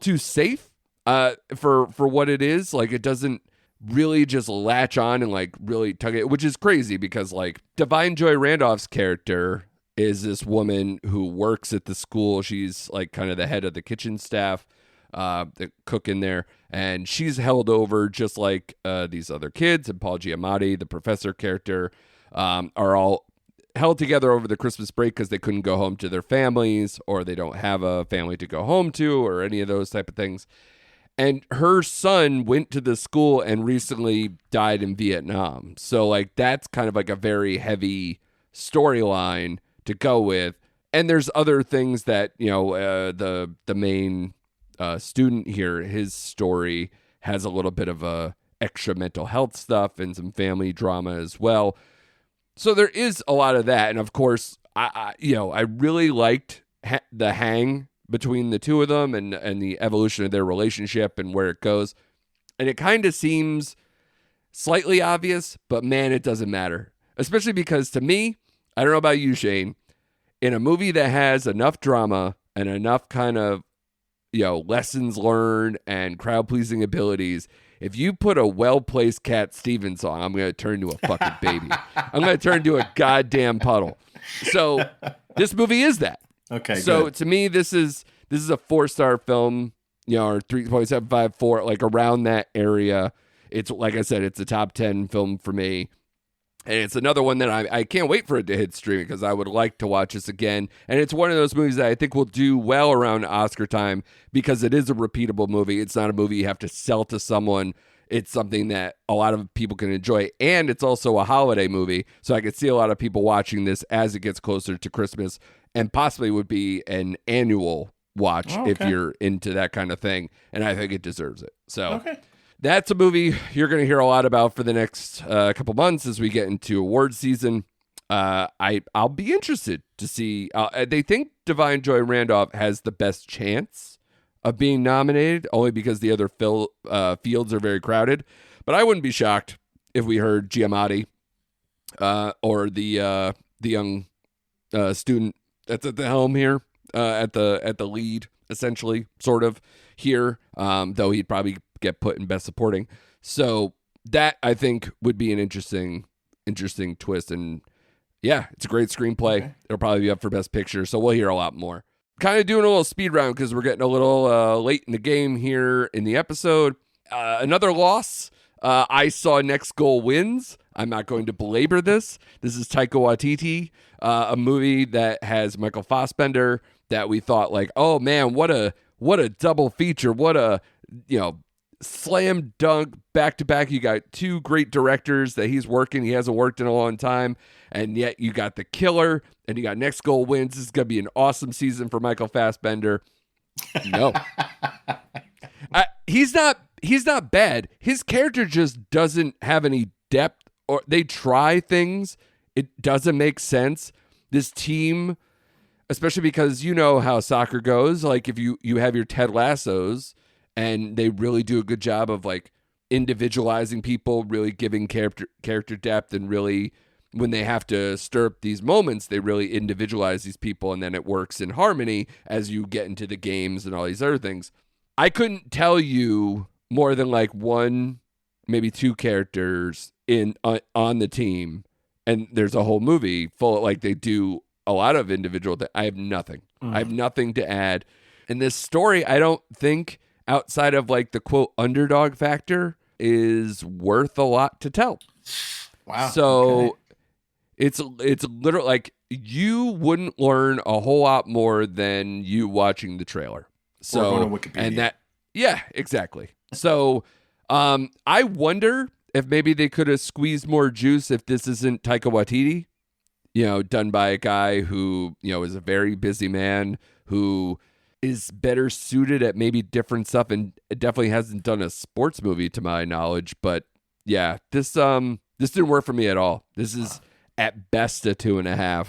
S1: too safe for what it is. Like it doesn't really just latch on and like really tug it, which is crazy because like Divine Joy Randolph's character is this woman who works at the school. She's like kind of the head of the kitchen staff, the cook in there, and she's held over just like these other kids. And Paul Giamatti, the professor character, are all held together over the Christmas break because they couldn't go home to their families, or they don't have a family to go home to, or any of those type of things. And her son went to the school and recently died in Vietnam. So like that's kind of like a very heavy storyline to go with. And there's other things that, you know, the main student here, his story has a little bit of a extra mental health stuff and some family drama as well. So there is a lot of that. And of course, I really liked the hang between the two of them and the evolution of their relationship and where it goes. And it kind of seems slightly obvious, but man, it doesn't matter. Especially because to me, I don't know about you, Shane, in a movie that has enough drama and enough kind of, you know, lessons learned and crowd-pleasing abilities, if you put a well-placed Cat Stevens song, I'm going to turn into a fucking baby. I'm going to turn into a goddamn puddle. So this movie is that.
S2: Okay.
S1: So
S2: good.
S1: to me, this is a 4-star film, you know, or 3.754, like around that area. It's like I said, it's a top 10 film for me. And it's another one that I can't wait for it to hit streaming because I would like to watch this again. And it's one of those movies that I think will do well around Oscar time because it is a repeatable movie. It's not a movie you have to sell to someone. It's something that a lot of people can enjoy. And it's also a holiday movie. So I could see a lot of people watching this as it gets closer to Christmas, and possibly would be an annual watch if you're into that kind of thing. And I think it deserves it. So that's a movie you're going to hear a lot about for the next couple months as we get into award season. I'll be interested to see. They think Divine Joy Randolph has the best chance of being nominated, only because the other fields are very crowded. But I wouldn't be shocked if we heard Giamatti or the young student that's at the helm here, at the lead, essentially, sort of here. Though he'd probably get put in Best Supporting. So that I think would be an interesting twist. And yeah, it's a great screenplay. Okay. It'll probably be up for Best Picture. So we'll hear a lot more. Kind of doing a little speed round because we're getting a little late in the game here in the episode. Another loss. I Saw Next Goal Wins. I'm not going to belabor this. This is Taika Waititi, a movie that has Michael Fassbender that we thought like, oh man, what a double feature. What a, you know, slam dunk back to back. You got two great directors that he's working. He hasn't worked in a long time. And yet you got The Killer and you got Next Goal Wins. This is going to be an awesome season for Michael Fassbender. No. He's not bad. His character just doesn't have any depth, or they try things. It doesn't make sense. This team, especially because you know how soccer goes, like if you have your Ted Lassos and they really do a good job of like individualizing people, really giving character depth, and really when they have to stir up these moments, they really individualize these people, and then it works in harmony as you get into the games and all these other things. I couldn't tell you more than like one, maybe two characters on the team, and there's a whole movie full of, like, they do a lot of individual I have nothing. I have nothing to add. And this story, I don't think, outside of like the quote underdog factor, is worth a lot to tell.
S2: Wow.
S1: So it's literally like you wouldn't learn a whole lot more than you watching the trailer. So
S2: or going to Wikipedia.
S1: And that, yeah, exactly. So I wonder if maybe they could have squeezed more juice if this isn't Taika Waititi, done by a guy who, is a very busy man who is better suited at maybe different stuff, and it definitely hasn't done a sports movie to my knowledge. But yeah, this didn't work for me at all. This is at best a 2.5.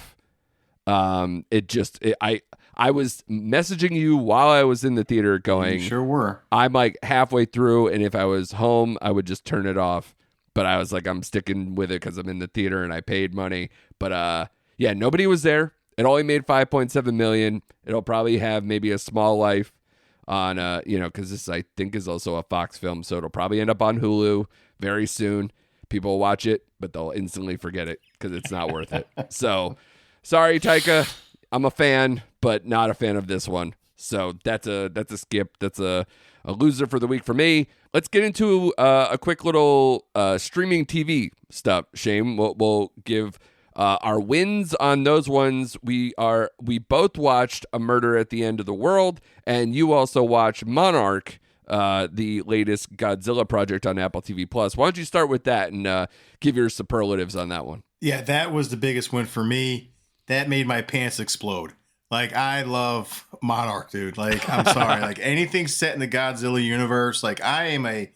S1: I was messaging you while I was in the theater going,
S2: you sure were.
S1: I'm like halfway through, and if I was home, I would just turn it off. But I was like, I'm sticking with it because I'm in the theater and I paid money. But yeah, nobody was there. It only made $5.7 million. It'll probably have maybe a small life on, because this I think is also a Fox film, so it'll probably end up on Hulu very soon. People will watch it, but they'll instantly forget it because it's not worth it. So, sorry, Taika. I'm a fan, but not a fan of this one. So that's a skip. That's a loser for the week for me. Let's get into a quick little streaming TV stuff. Shane, we'll give our wins on those ones. We both watched A Murder at the End of the World, and you also watched Monarch, the latest Godzilla project on Apple TV Plus. Why don't you start with that and give your superlatives on that one?
S2: Yeah, that was the biggest win for me. That made my pants explode. Like, I love Monarch, dude. Like, I'm sorry. Like, anything set in the Godzilla universe, like, I am a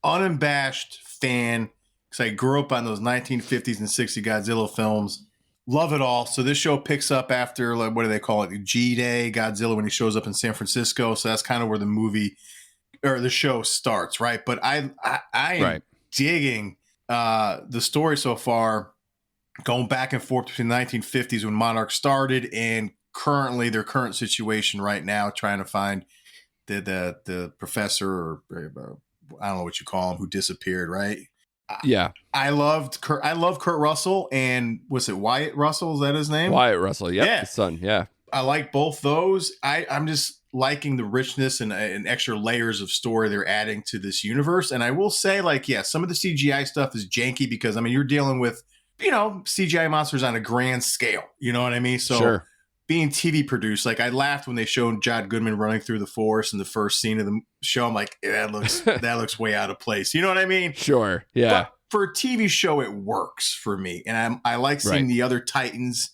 S2: unabashed fan because I grew up on those 1950s and 60s Godzilla films. Love it all. So this show picks up after, like, what do they call it? G-Day, Godzilla, when he shows up in San Francisco. So that's kind of where the movie or the show starts, right? But I am digging the story so far, going back and forth between the 1950s when Monarch started and currently their current situation right now, trying to find the professor, or I don't know what you call him, who disappeared, right?
S1: Yeah.
S2: I love Kurt Russell, and was it Wyatt Russell? Is that his name?
S1: Wyatt Russell, yeah. His son, yeah.
S2: I like both those. I'm just liking the richness and extra layers of story they're adding to this universe. And I will say, like, yeah, some of the CGI stuff is janky because, I mean, you're dealing with, CGI monsters on a grand scale. You know what I mean? So
S1: sure.
S2: Being TV produced, like, I laughed when they showed John Goodman running through the forest in the first scene of the show. I'm like, that looks way out of place. You know what I mean?
S1: Sure. Yeah.
S2: But for a TV show, it works for me. And I like seeing the other Titans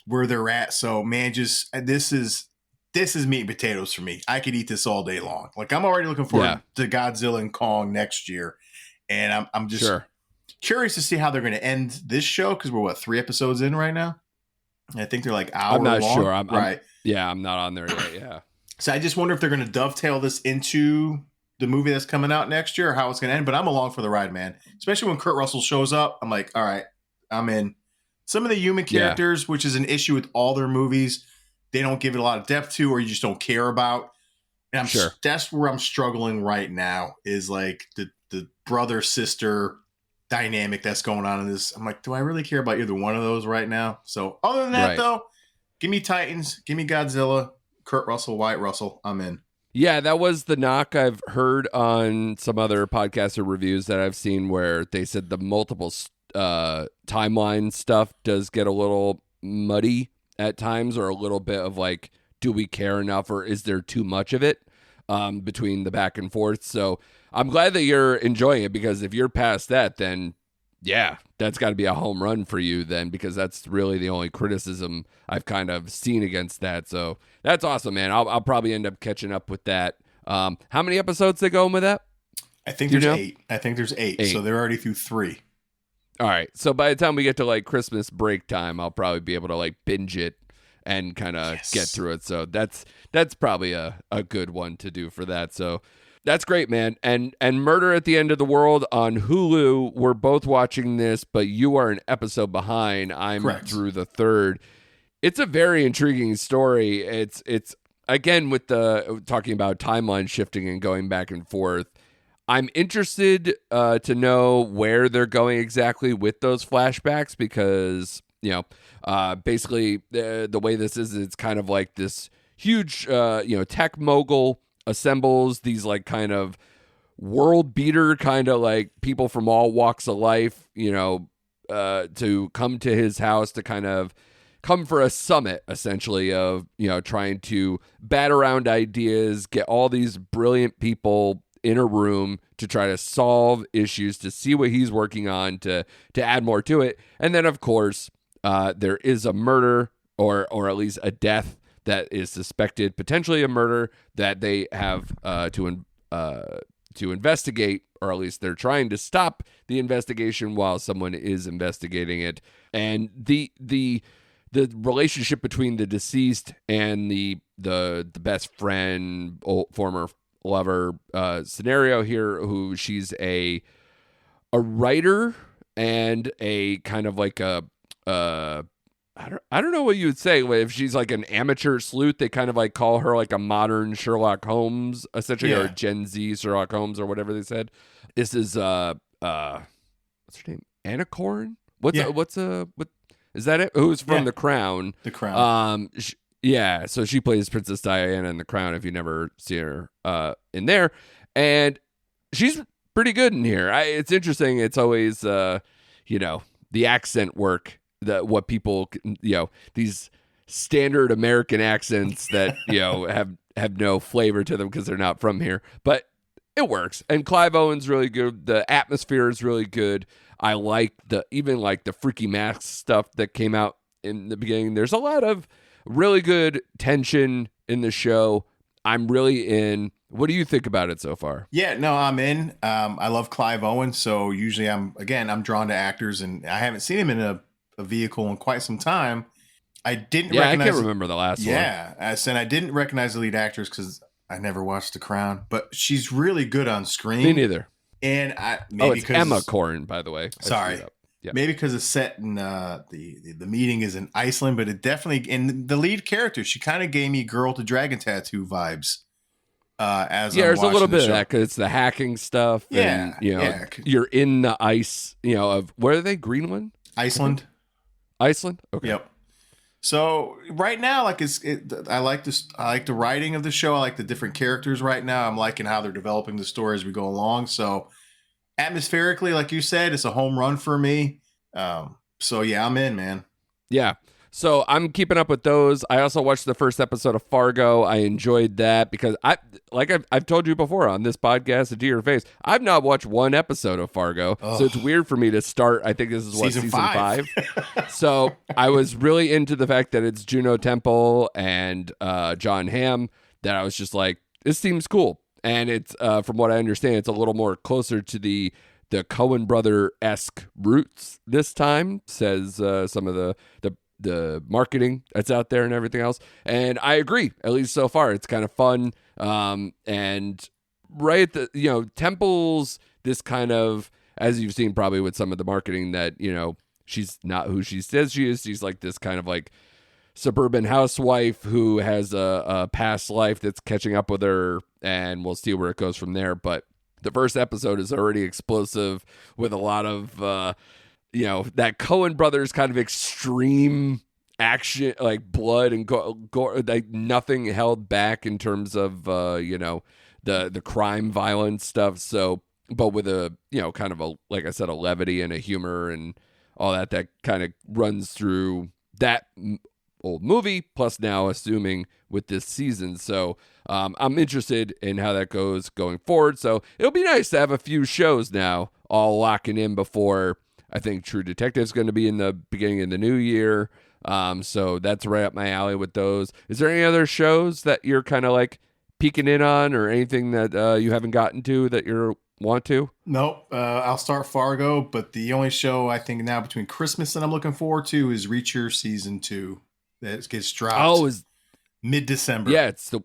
S2: where they're at. So, man, this is meat and potatoes for me. I could eat this all day long. Like, I'm already looking forward to Godzilla and Kong next year. And I'm just curious to see how they're going to end this show, because we're 3 episodes in right now. I think they're like hour long. I'm not sure.
S1: I'm not on there yet. Yeah.
S2: So I just wonder if they're going to dovetail this into the movie that's coming out next year, or how it's going to end. But I'm along for the ride, man. Especially when Kurt Russell shows up. I'm like, all right, I'm in. Some of the human characters, which is an issue with all their movies, they don't give it a lot of depth to, or you just don't care about. And that's where I'm struggling right now, is like the brother sister dynamic that's going on in this. I'm like, do I really care about either one of those right now? So other than that, though, give me Titans, give me Godzilla, Kurt Russell, Wyatt Russell. I'm in.
S1: Yeah, that was the knock I've heard on some other podcaster reviews that I've seen, where they said the multiple timeline stuff does get a little muddy at times, or a little bit of like, do we care enough, or is there too much of it? between the back and forth. So I'm glad that you're enjoying it, because if you're past that, then yeah, that's got to be a home run for you then, because that's really the only criticism I've kind of seen against that. So that's awesome, man. I'll probably end up catching up with that. How many episodes they going with that?
S2: I think there's 8. I think there's 8. So they're already through 3.
S1: All right. So by the time we get to like Christmas break time, I'll probably be able to like binge it and kind of get through it. So that's probably a good one to do for that. So that's great, man. And Murder at the End of the World on Hulu. We're both watching this, but you are an episode behind. I'm through the 3rd. It's a very intriguing story. It's again, with the talking about timeline shifting and going back and forth. I'm interested to know where they're going exactly with those flashbacks, because basically the way this is, it's kind of like this huge tech mogul assembles these like kind of world beater kind of like people from all walks of life, to come to his house to kind of come for a summit, essentially, of trying to bat around ideas, get all these brilliant people in a room to try to solve issues, to see what he's working on, to add more to it. And then, of course, there is a murder, or at least a death that is suspected, potentially a murder, that they have to investigate, or at least they're trying to stop the investigation while someone is investigating it. And the relationship between the deceased and the best friend, former lover scenario here, who she's a writer and a kind of like a I don't know what you would say. If she's like an amateur sleuth, they kind of like call her like a modern Sherlock Holmes, essentially, or Gen Z Sherlock Holmes, or whatever they said. This is what's her name? Anna Corrin? What is that it? Who's from The Crown?
S2: The Crown.
S1: So she plays Princess Diana in The Crown, if you never see her in there. And she's pretty good in here. It's interesting. It's always, the accent work, what people, these standard American accents that, have no flavor to them because they're not from here. But it works. And Clive Owen's really good. The atmosphere is really good. I like the freaky mask stuff that came out in the beginning. There's a lot of really good tension in the show. I'm really in. What do you think about it so far?
S2: Yeah, no, I'm in. I love Clive Owen, so usually I'm drawn to actors, and I haven't seen him in a vehicle in quite some time. I didn't recognize.
S1: I can't remember the last one.
S2: Yeah, I didn't recognize the lead actress because I never watched The Crown, but she's really good on screen.
S1: Me neither.
S2: And
S1: it's Emma Corrin, by the way.
S2: Sorry. Yeah. Maybe because it's set in the meeting is in Iceland, but it definitely, and the lead character, she kind of gave me Girl to Dragon Tattoo vibes.
S1: There's a little bit of that because it's the hacking stuff.
S2: Yeah,
S1: and, you're in the ice. Of where are they? Greenland,
S2: Iceland.
S1: Okay.
S2: Yep. So right now, I like this. I like the writing of the show. I like the different characters right now. I'm liking how they're developing the story as we go along. So atmospherically, like you said, it's a home run for me. So yeah, I'm in, man.
S1: Yeah. So I'm keeping up with those. I also watched the first episode of Fargo. I enjoyed that because I've told you before on this podcast, to your face, I've not watched one episode of Fargo. Oh. So it's weird for me to start. I think this is season 5. So I was really into the fact that it's Juno Temple and John Hamm, that I was just like, this seems cool. And it's from what I understand, it's a little more closer to the Coen brother-esque roots this time, says some of the marketing that's out there and everything else. And I agree, at least so far. It's kind of fun. And right at the, Temple's this kind of, as you've seen probably with some of the marketing, that, she's not who she says she is. She's like this kind of like suburban housewife who has a past life that's catching up with her, and we'll see where it goes from there. But the first episode is already explosive with a lot of, that Coen brothers kind of extreme action, like blood and gore, like nothing held back in terms of, the crime violence stuff. So, but with a, kind of a, like I said, a levity and a humor and all that kind of runs through that old movie, plus now assuming with this season. So I'm interested in how that goes going forward. So it'll be nice to have a few shows now all locking in before I think True Detective is going to be in the beginning of the new year. So that's right up my alley with those. Is there any other shows that you're kind of like peeking in on, or anything that you haven't gotten to that you want to?
S2: Nope. I'll start Fargo, but the only show I think now between Christmas that I'm looking forward to is Reacher season 2 that gets dropped.
S1: Oh, is
S2: mid-December.
S1: Yeah, it's the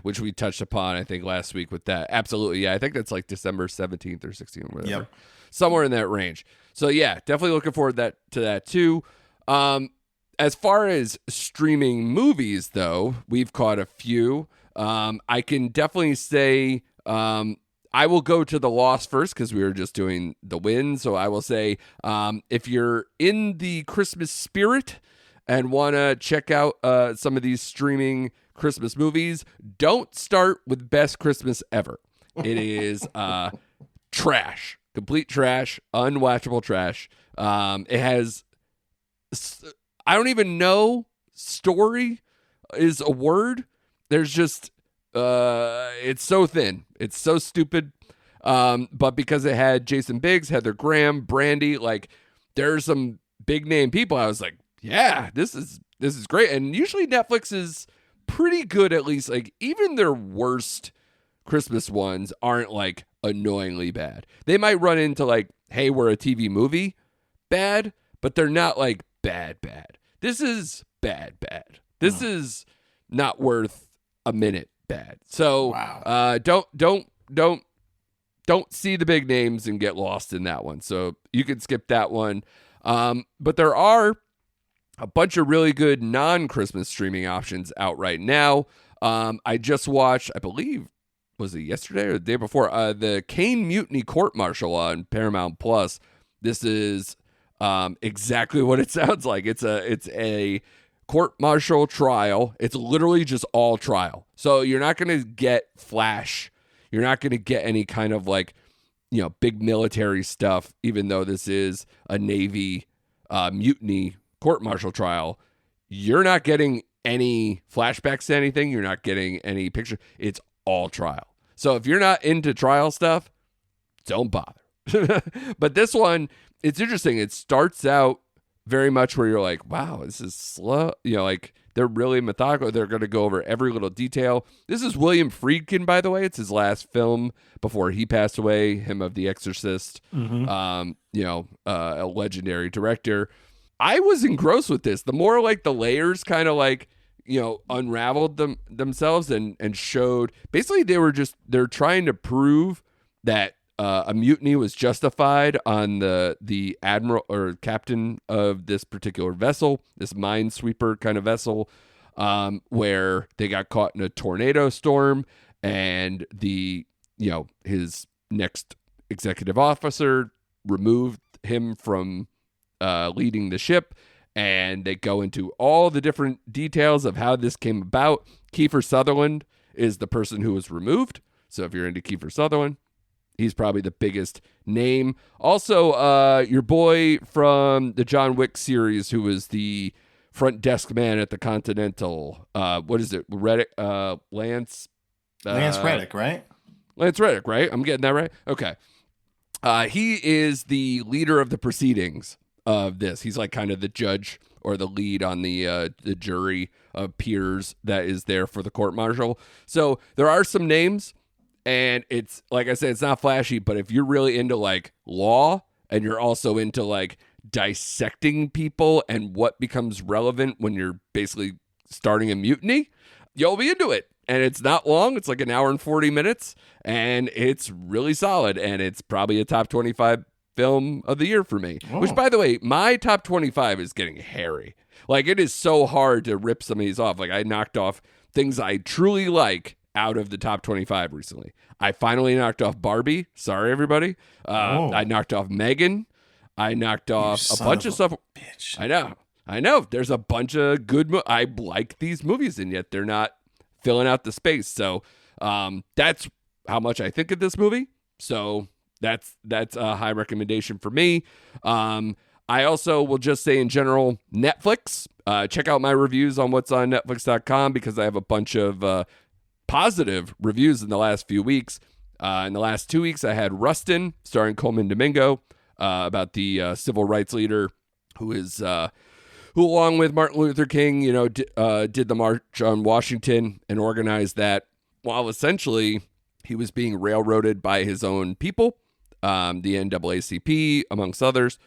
S1: which we touched upon I think last week with that. Absolutely, yeah. I think that's like December 17th or 16th, or whatever, somewhere in that range. So yeah, definitely looking forward to that too. As far as streaming movies, though, we've caught a few. I can definitely say I will go to The Lost first because we were just doing The Win. So I will say if you're in the Christmas spirit and want to check out some of these streaming Christmas movies, don't start with Best Christmas Ever. It is trash, complete trash, unwatchable trash. It has, I don't even know, story is a word. There's just, it's so thin. It's so stupid. But because it had Jason Biggs, Heather Graham, Brandy, like there's some big name people, I was like, yeah, this is great. And usually Netflix is pretty good, at least like even their worst Christmas ones aren't like annoyingly bad. They might run into like, hey, we're a TV movie bad, but they're not like bad. This is bad. This is not worth a minute bad. So
S2: wow.
S1: Don't see the big names and get lost in that one. So you can skip that one. But there are a bunch of really good non-Christmas streaming options out right now. I just watched, I believe, was it yesterday or the day before, the Caine Mutiny Court Martial on Paramount Plus. This is exactly what it sounds like. It's a court martial trial. It's literally just all trial. So you're not going to get flash. You're not going to get any kind of like, big military stuff, even though this is a Navy mutiny court-martial trial. You're not getting any flashbacks to anything. You're not getting any picture. It's all trial. So if you're not into trial stuff, don't bother. But this one, it's interesting. It starts out very much where you're like, wow, this is slow. Like they're really methodical. They're going to go over every little detail. This is William Friedkin, by the way. It's his last film before he passed away, him of The Exorcist, a legendary director. I was engrossed with this. The more like the layers kind of like, unraveled themselves and showed, basically they're trying to prove that a mutiny was justified on the admiral or captain of this particular vessel, this minesweeper kind of vessel, where they got caught in a tornado storm, and his next executive officer removed him from leading the ship, and they go into all the different details of how this came about. Kiefer Sutherland is the person who was removed. So if you're into Kiefer Sutherland, he's probably the biggest name. Also, your boy from the John Wick series, who was the front desk man at the Continental. What is it? Lance
S2: Reddick, right?
S1: Lance Reddick, right? I'm getting that right? Okay. He is the leader of the proceedings of this. He's like kind of the judge or the lead on the jury of peers that is there for the court martial. So there are some names, and it's like I said, it's not flashy, but if you're really into like law and you're also into like dissecting people and what becomes relevant when you're basically starting a mutiny, you'll be into it. And it's not long. It's like an hour and 40 minutes, and it's really solid, and it's probably a top 25 film of the year for me. Oh. Which, by the way, my top 25 is getting hairy. Like, it is so hard to rip some of these off. Like, I knocked off things I truly like out of the top 25 recently. I finally knocked off Barbie. Sorry, everybody. I knocked off Megan. I knocked off a bunch of stuff.
S2: Bitch.
S1: I know. There's a bunch of good I like these movies, and yet they're not filling out the space. So that's how much I think of this movie. So that's a high recommendation for me. I also will just say in general, Netflix, Check out my reviews on what's on Netflix.com because I have a bunch of positive reviews in the last few weeks. In the last 2 weeks, I had Rustin, starring Coleman Domingo, about the civil rights leader who along with Martin Luther King, did the March on Washington and organized that while essentially he was being railroaded by his own people, the NAACP, amongst others,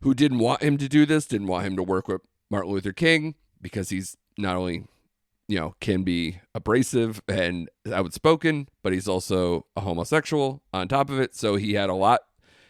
S1: who didn't want him to do this, didn't want him to work with Martin Luther King because he's not only can be abrasive and outspoken, but he's also a homosexual on top of it. So he had a lot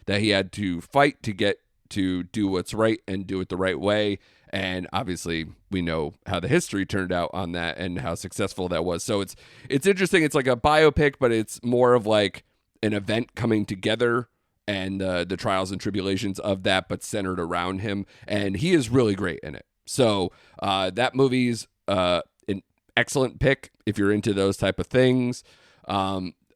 S1: that he had to fight to get to do what's right and do it the right way. And obviously we know how the history turned out on that and how successful that was. So it's interesting. It's like a biopic, but it's more of like an event coming together and the trials and tribulations of that, but centered around him. And he is really great in it. So that movie's an excellent pick if you're into those type of things.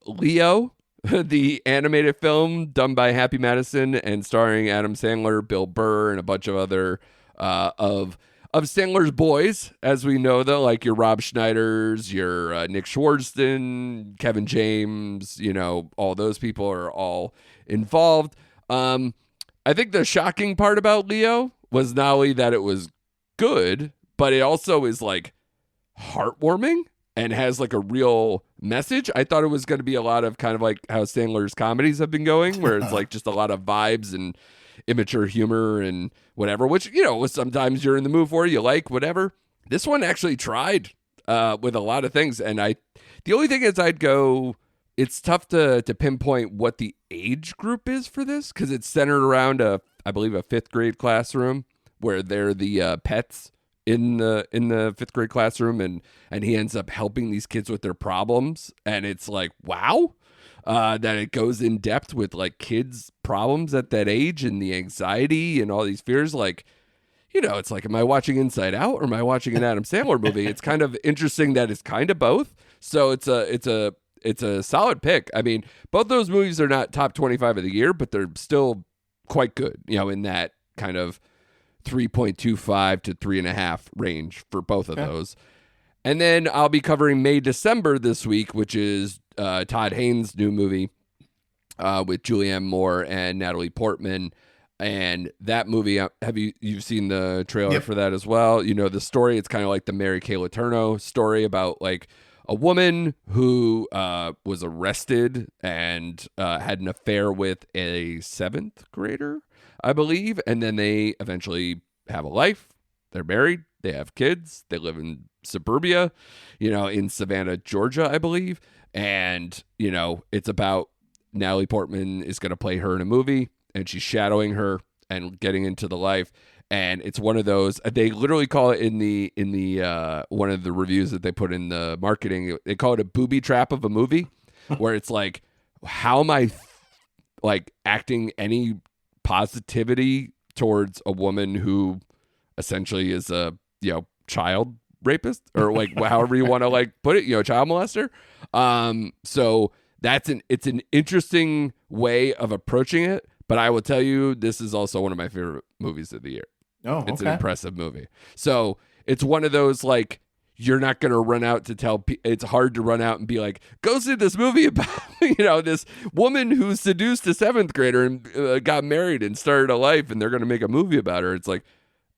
S1: Leo, the animated film done by Happy Madison and starring Adam Sandler, Bill Burr, and a bunch of other of Sandler's boys, as we know, though, like your Rob Schneiders, your Nick Swardson, Kevin James, all those people are all involved. I think the shocking part about Leo was not only that it was good, but it also is like heartwarming and has like a real message. I thought it was going to be a lot of kind of like how Sandler's comedies have been going, where it's like just a lot of vibes and immature humor and whatever, which, sometimes you're in the mood for, you like, whatever. This one actually tried with a lot of things. And the only thing is I'd go, it's tough to pinpoint what the age group is for this because it's centered around I believe a fifth grade classroom where they're the pets in the fifth grade classroom, and he ends up helping these kids with their problems. And it's like, wow, that it goes in depth with like kids' problems at that age and the anxiety and all these fears. Like, it's like, am I watching Inside Out or am I watching an Adam Sandler movie? It's kind of interesting that it's kind of both. So it's a solid pick. I mean, both those movies are not top 25 of the year, but they're still quite good, in that kind of 3.25 to 3.5 range for both of those. And then I'll be covering May, December this week, which is Todd Haynes' new movie with Julianne Moore and Natalie Portman. And that movie, you've seen the trailer for that as well? The story, it's kind of like the Mary Kay Letourneau story about like a woman who was arrested and had an affair with a seventh grader, I believe. And then they eventually have a life. They're married. They have kids. They live in suburbia, in Savannah, Georgia, I believe. And, it's about Natalie Portman is going to play her in a movie and she's shadowing her and getting into the life. And it's one of those, they literally call it in the one of the reviews that they put in the marketing, they call it a booby trap of a movie where it's like, how am I like acting any positivity towards a woman who essentially is a, child rapist or like however you want to like put it, child molester. So it's an interesting way of approaching it, but I will tell you, this is also one of my favorite movies of the year.
S2: Oh, okay.
S1: It's an impressive movie. So it's one of those, like, you're not going to run out to tell it's hard to run out and be like, go see this movie about, this woman who seduced a seventh grader and got married and started a life and they're going to make a movie about her. It's like,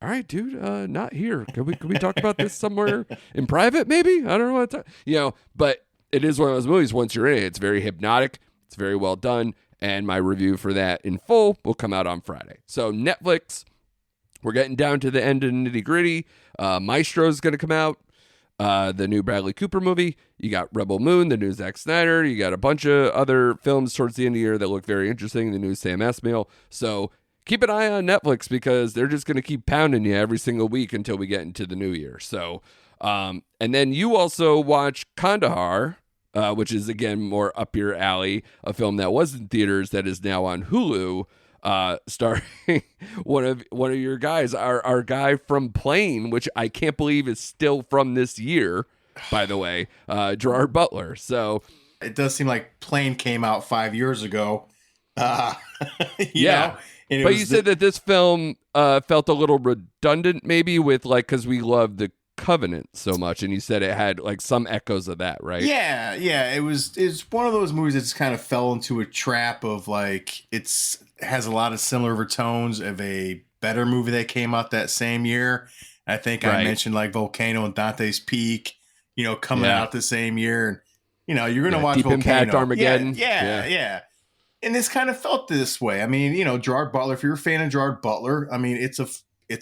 S1: all right, dude, not here. Can we talk about this somewhere in private? Maybe. I don't know what to, but it is one of those movies. Once you're in it, it's very hypnotic. It's very well done. And my review for that in full will come out on Friday. So Netflix, we're getting down to the end of the nitty gritty. Maestro is going to come out. The new Bradley Cooper movie. You got Rebel Moon, the new Zack Snyder. You got a bunch of other films towards the end of the year that look very interesting. The new Sam Esmail. So keep an eye on Netflix because they're just going to keep pounding you every single week until we get into the new year. So, and then you also watch Kandahar, which is again more up your alley, a film that was in theaters that is now on Hulu, starring one of your guys, our guy from Plane, which I can't believe is still from this year, by the way, Gerard Butler. So
S2: it does seem like Plane came out 5 years ago, Uh,
S1: Yeah.
S2: know, and it
S1: But
S2: was
S1: you said that this film felt a little redundant, maybe with like, because we love the Covenant so much, and you said it had like some echoes of that, right?
S2: yeah. It's one of those movies that just kind of fell into a trap of like has a lot of similar overtones of a better movie that came out that same year. I think I mentioned like Volcano and Dante's Peak, coming out the same year. And, you're going to watch
S1: Deep
S2: Volcano.
S1: Impact, Armageddon.
S2: Yeah. And this kind of felt this way. I mean, Gerard Butler, if you're a fan of Gerard Butler, I mean, it's a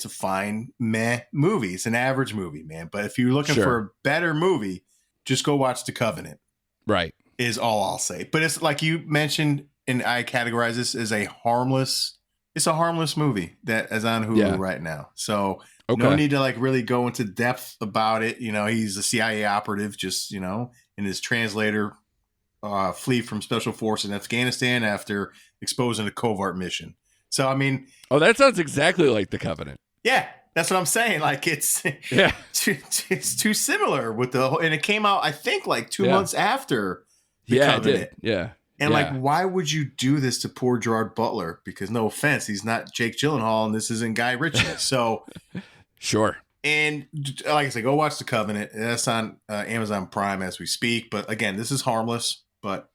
S2: fine meh movie. It's an average movie, man. But if you're looking for a better movie, just go watch The Covenant.
S1: Right.
S2: Is all I'll say. But it's like you mentioned, and I categorize this as a harmless movie that is on Hulu right now. So no need to like really go into depth about it. He's a CIA operative, just, and his translator flee from special force in Afghanistan after exposing a covert mission. So, I mean...
S1: Oh, that sounds exactly like The Covenant.
S2: Yeah, that's what I'm saying. Like, it's too similar with and it came out, I think, like 2 months after The Covenant.
S1: It did. Yeah.
S2: And like, why would you do this to poor Gerard Butler? Because no offense, he's not Jake Gyllenhaal and this isn't Guy Ritchie. So...
S1: Sure.
S2: And like I said, go watch The Covenant. That's on Amazon Prime as we speak. But again, this is harmless. But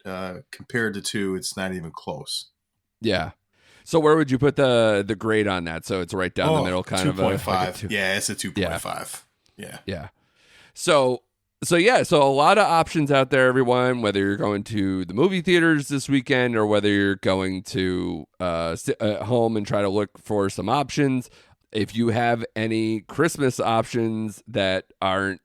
S2: compared to 2, it's not even close.
S1: Yeah. So where would you put the grade on that? So it's right down the middle, kind
S2: 2.5.
S1: Like
S2: yeah, it's a 2.5. Yeah.
S1: So a lot of options out there, everyone, whether you're going to the movie theaters this weekend or whether you're going to sit at home and try to look for some options. If you have any Christmas options that aren't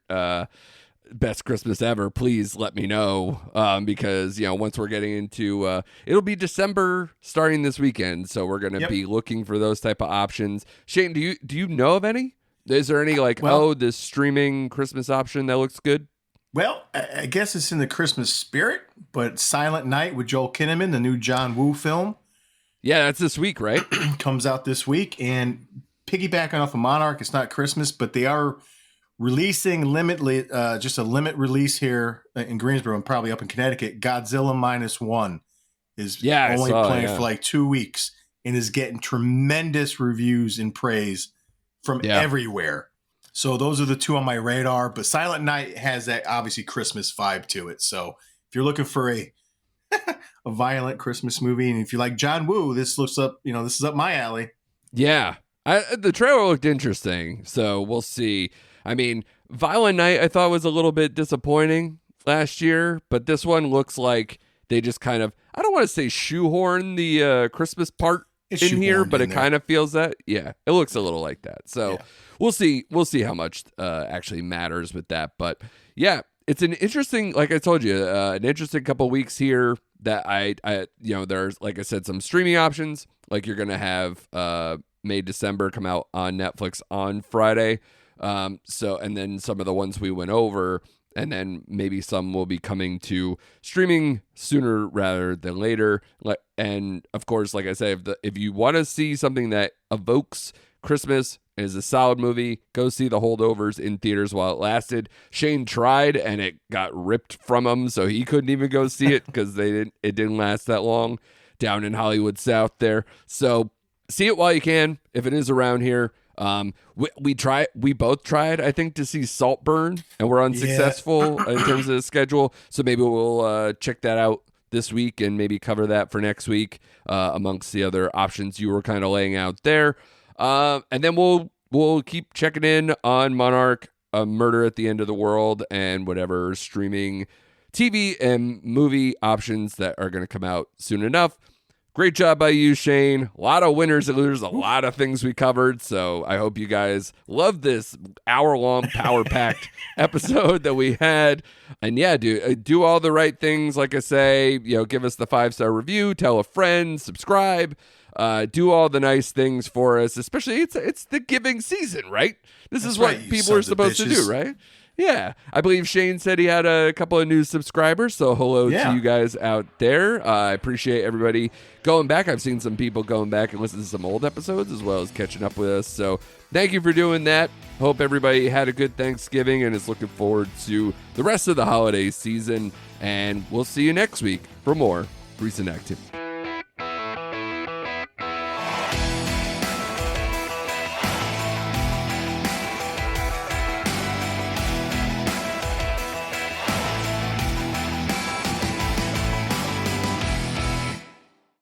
S1: best Christmas ever, please let me know, because once we're getting into it'll be December starting this weekend, so we're gonna be looking for those type of options. Shane, do you know of any? Is there any this streaming Christmas option that looks good?
S2: Well, I guess it's in the Christmas spirit, but Silent Night with Joel Kinnaman, the new John Woo film.
S1: Yeah, that's this week, right?
S2: Comes out this week, and piggybacking off of Monarch, it's not Christmas, but they are releasing just a limit release here in Greensboro and probably up in Connecticut. Godzilla -1 is only playing for like 2 weeks and is getting tremendous reviews and praise from everywhere. So those are the 2 on my radar. But Silent Night has that obviously Christmas vibe to it. So if you're looking for a violent Christmas movie, and if you like John Woo, this is up my alley.
S1: Yeah. The trailer looked interesting, so we'll see. I mean, Violent Night I thought was a little bit disappointing last year, but this one looks like they just kind of, I don't want to say shoehorn the Christmas part in here, but it kind of feels that. Yeah, it looks a little like that. So we'll see how much actually matters with that. But yeah, it's an interesting, like I told you, an interesting couple of weeks here that I there's, like I said, some streaming options. Like you're going to have May December come out on Netflix on Friday. And then some of the ones we went over, and then maybe some will be coming to streaming sooner rather than later. And of course, like I said, if you want to see something that evokes Christmas, is a solid movie, go see The Holdovers in theaters while it lasted. Shane tried and it got ripped from him, so he couldn't even go see it because it didn't last that long down in Hollywood South there. So see it while you can if it is around here. We both tried, I think, to see Saltburn, and we're unsuccessful in terms of the schedule. So maybe we'll check that out this week and maybe cover that for next week amongst the other options you were kind of laying out there. And then we'll keep checking in on Monarch, Murder at the End of the World, and whatever streaming TV and movie options that are going to come out soon enough. Great job by you, Shane. A lot of winners and losers, a lot of things we covered. So I hope you guys love this hour-long, power-packed episode that we had. And yeah, do all the right things. Like I say, give us the 5-star review, tell a friend, subscribe, do all the nice things for us. Especially, it's the giving season, right? This is what people are supposed to do, right? Yeah, I believe Shane said he had a couple of new subscribers, so hello to you guys out there. I appreciate everybody going back. I've seen some people going back and listen to some old episodes as well as catching up with us, so thank you for doing that. Hope everybody had a good Thanksgiving and is looking forward to the rest of the holiday season, and we'll see you next week for more Recent Activity.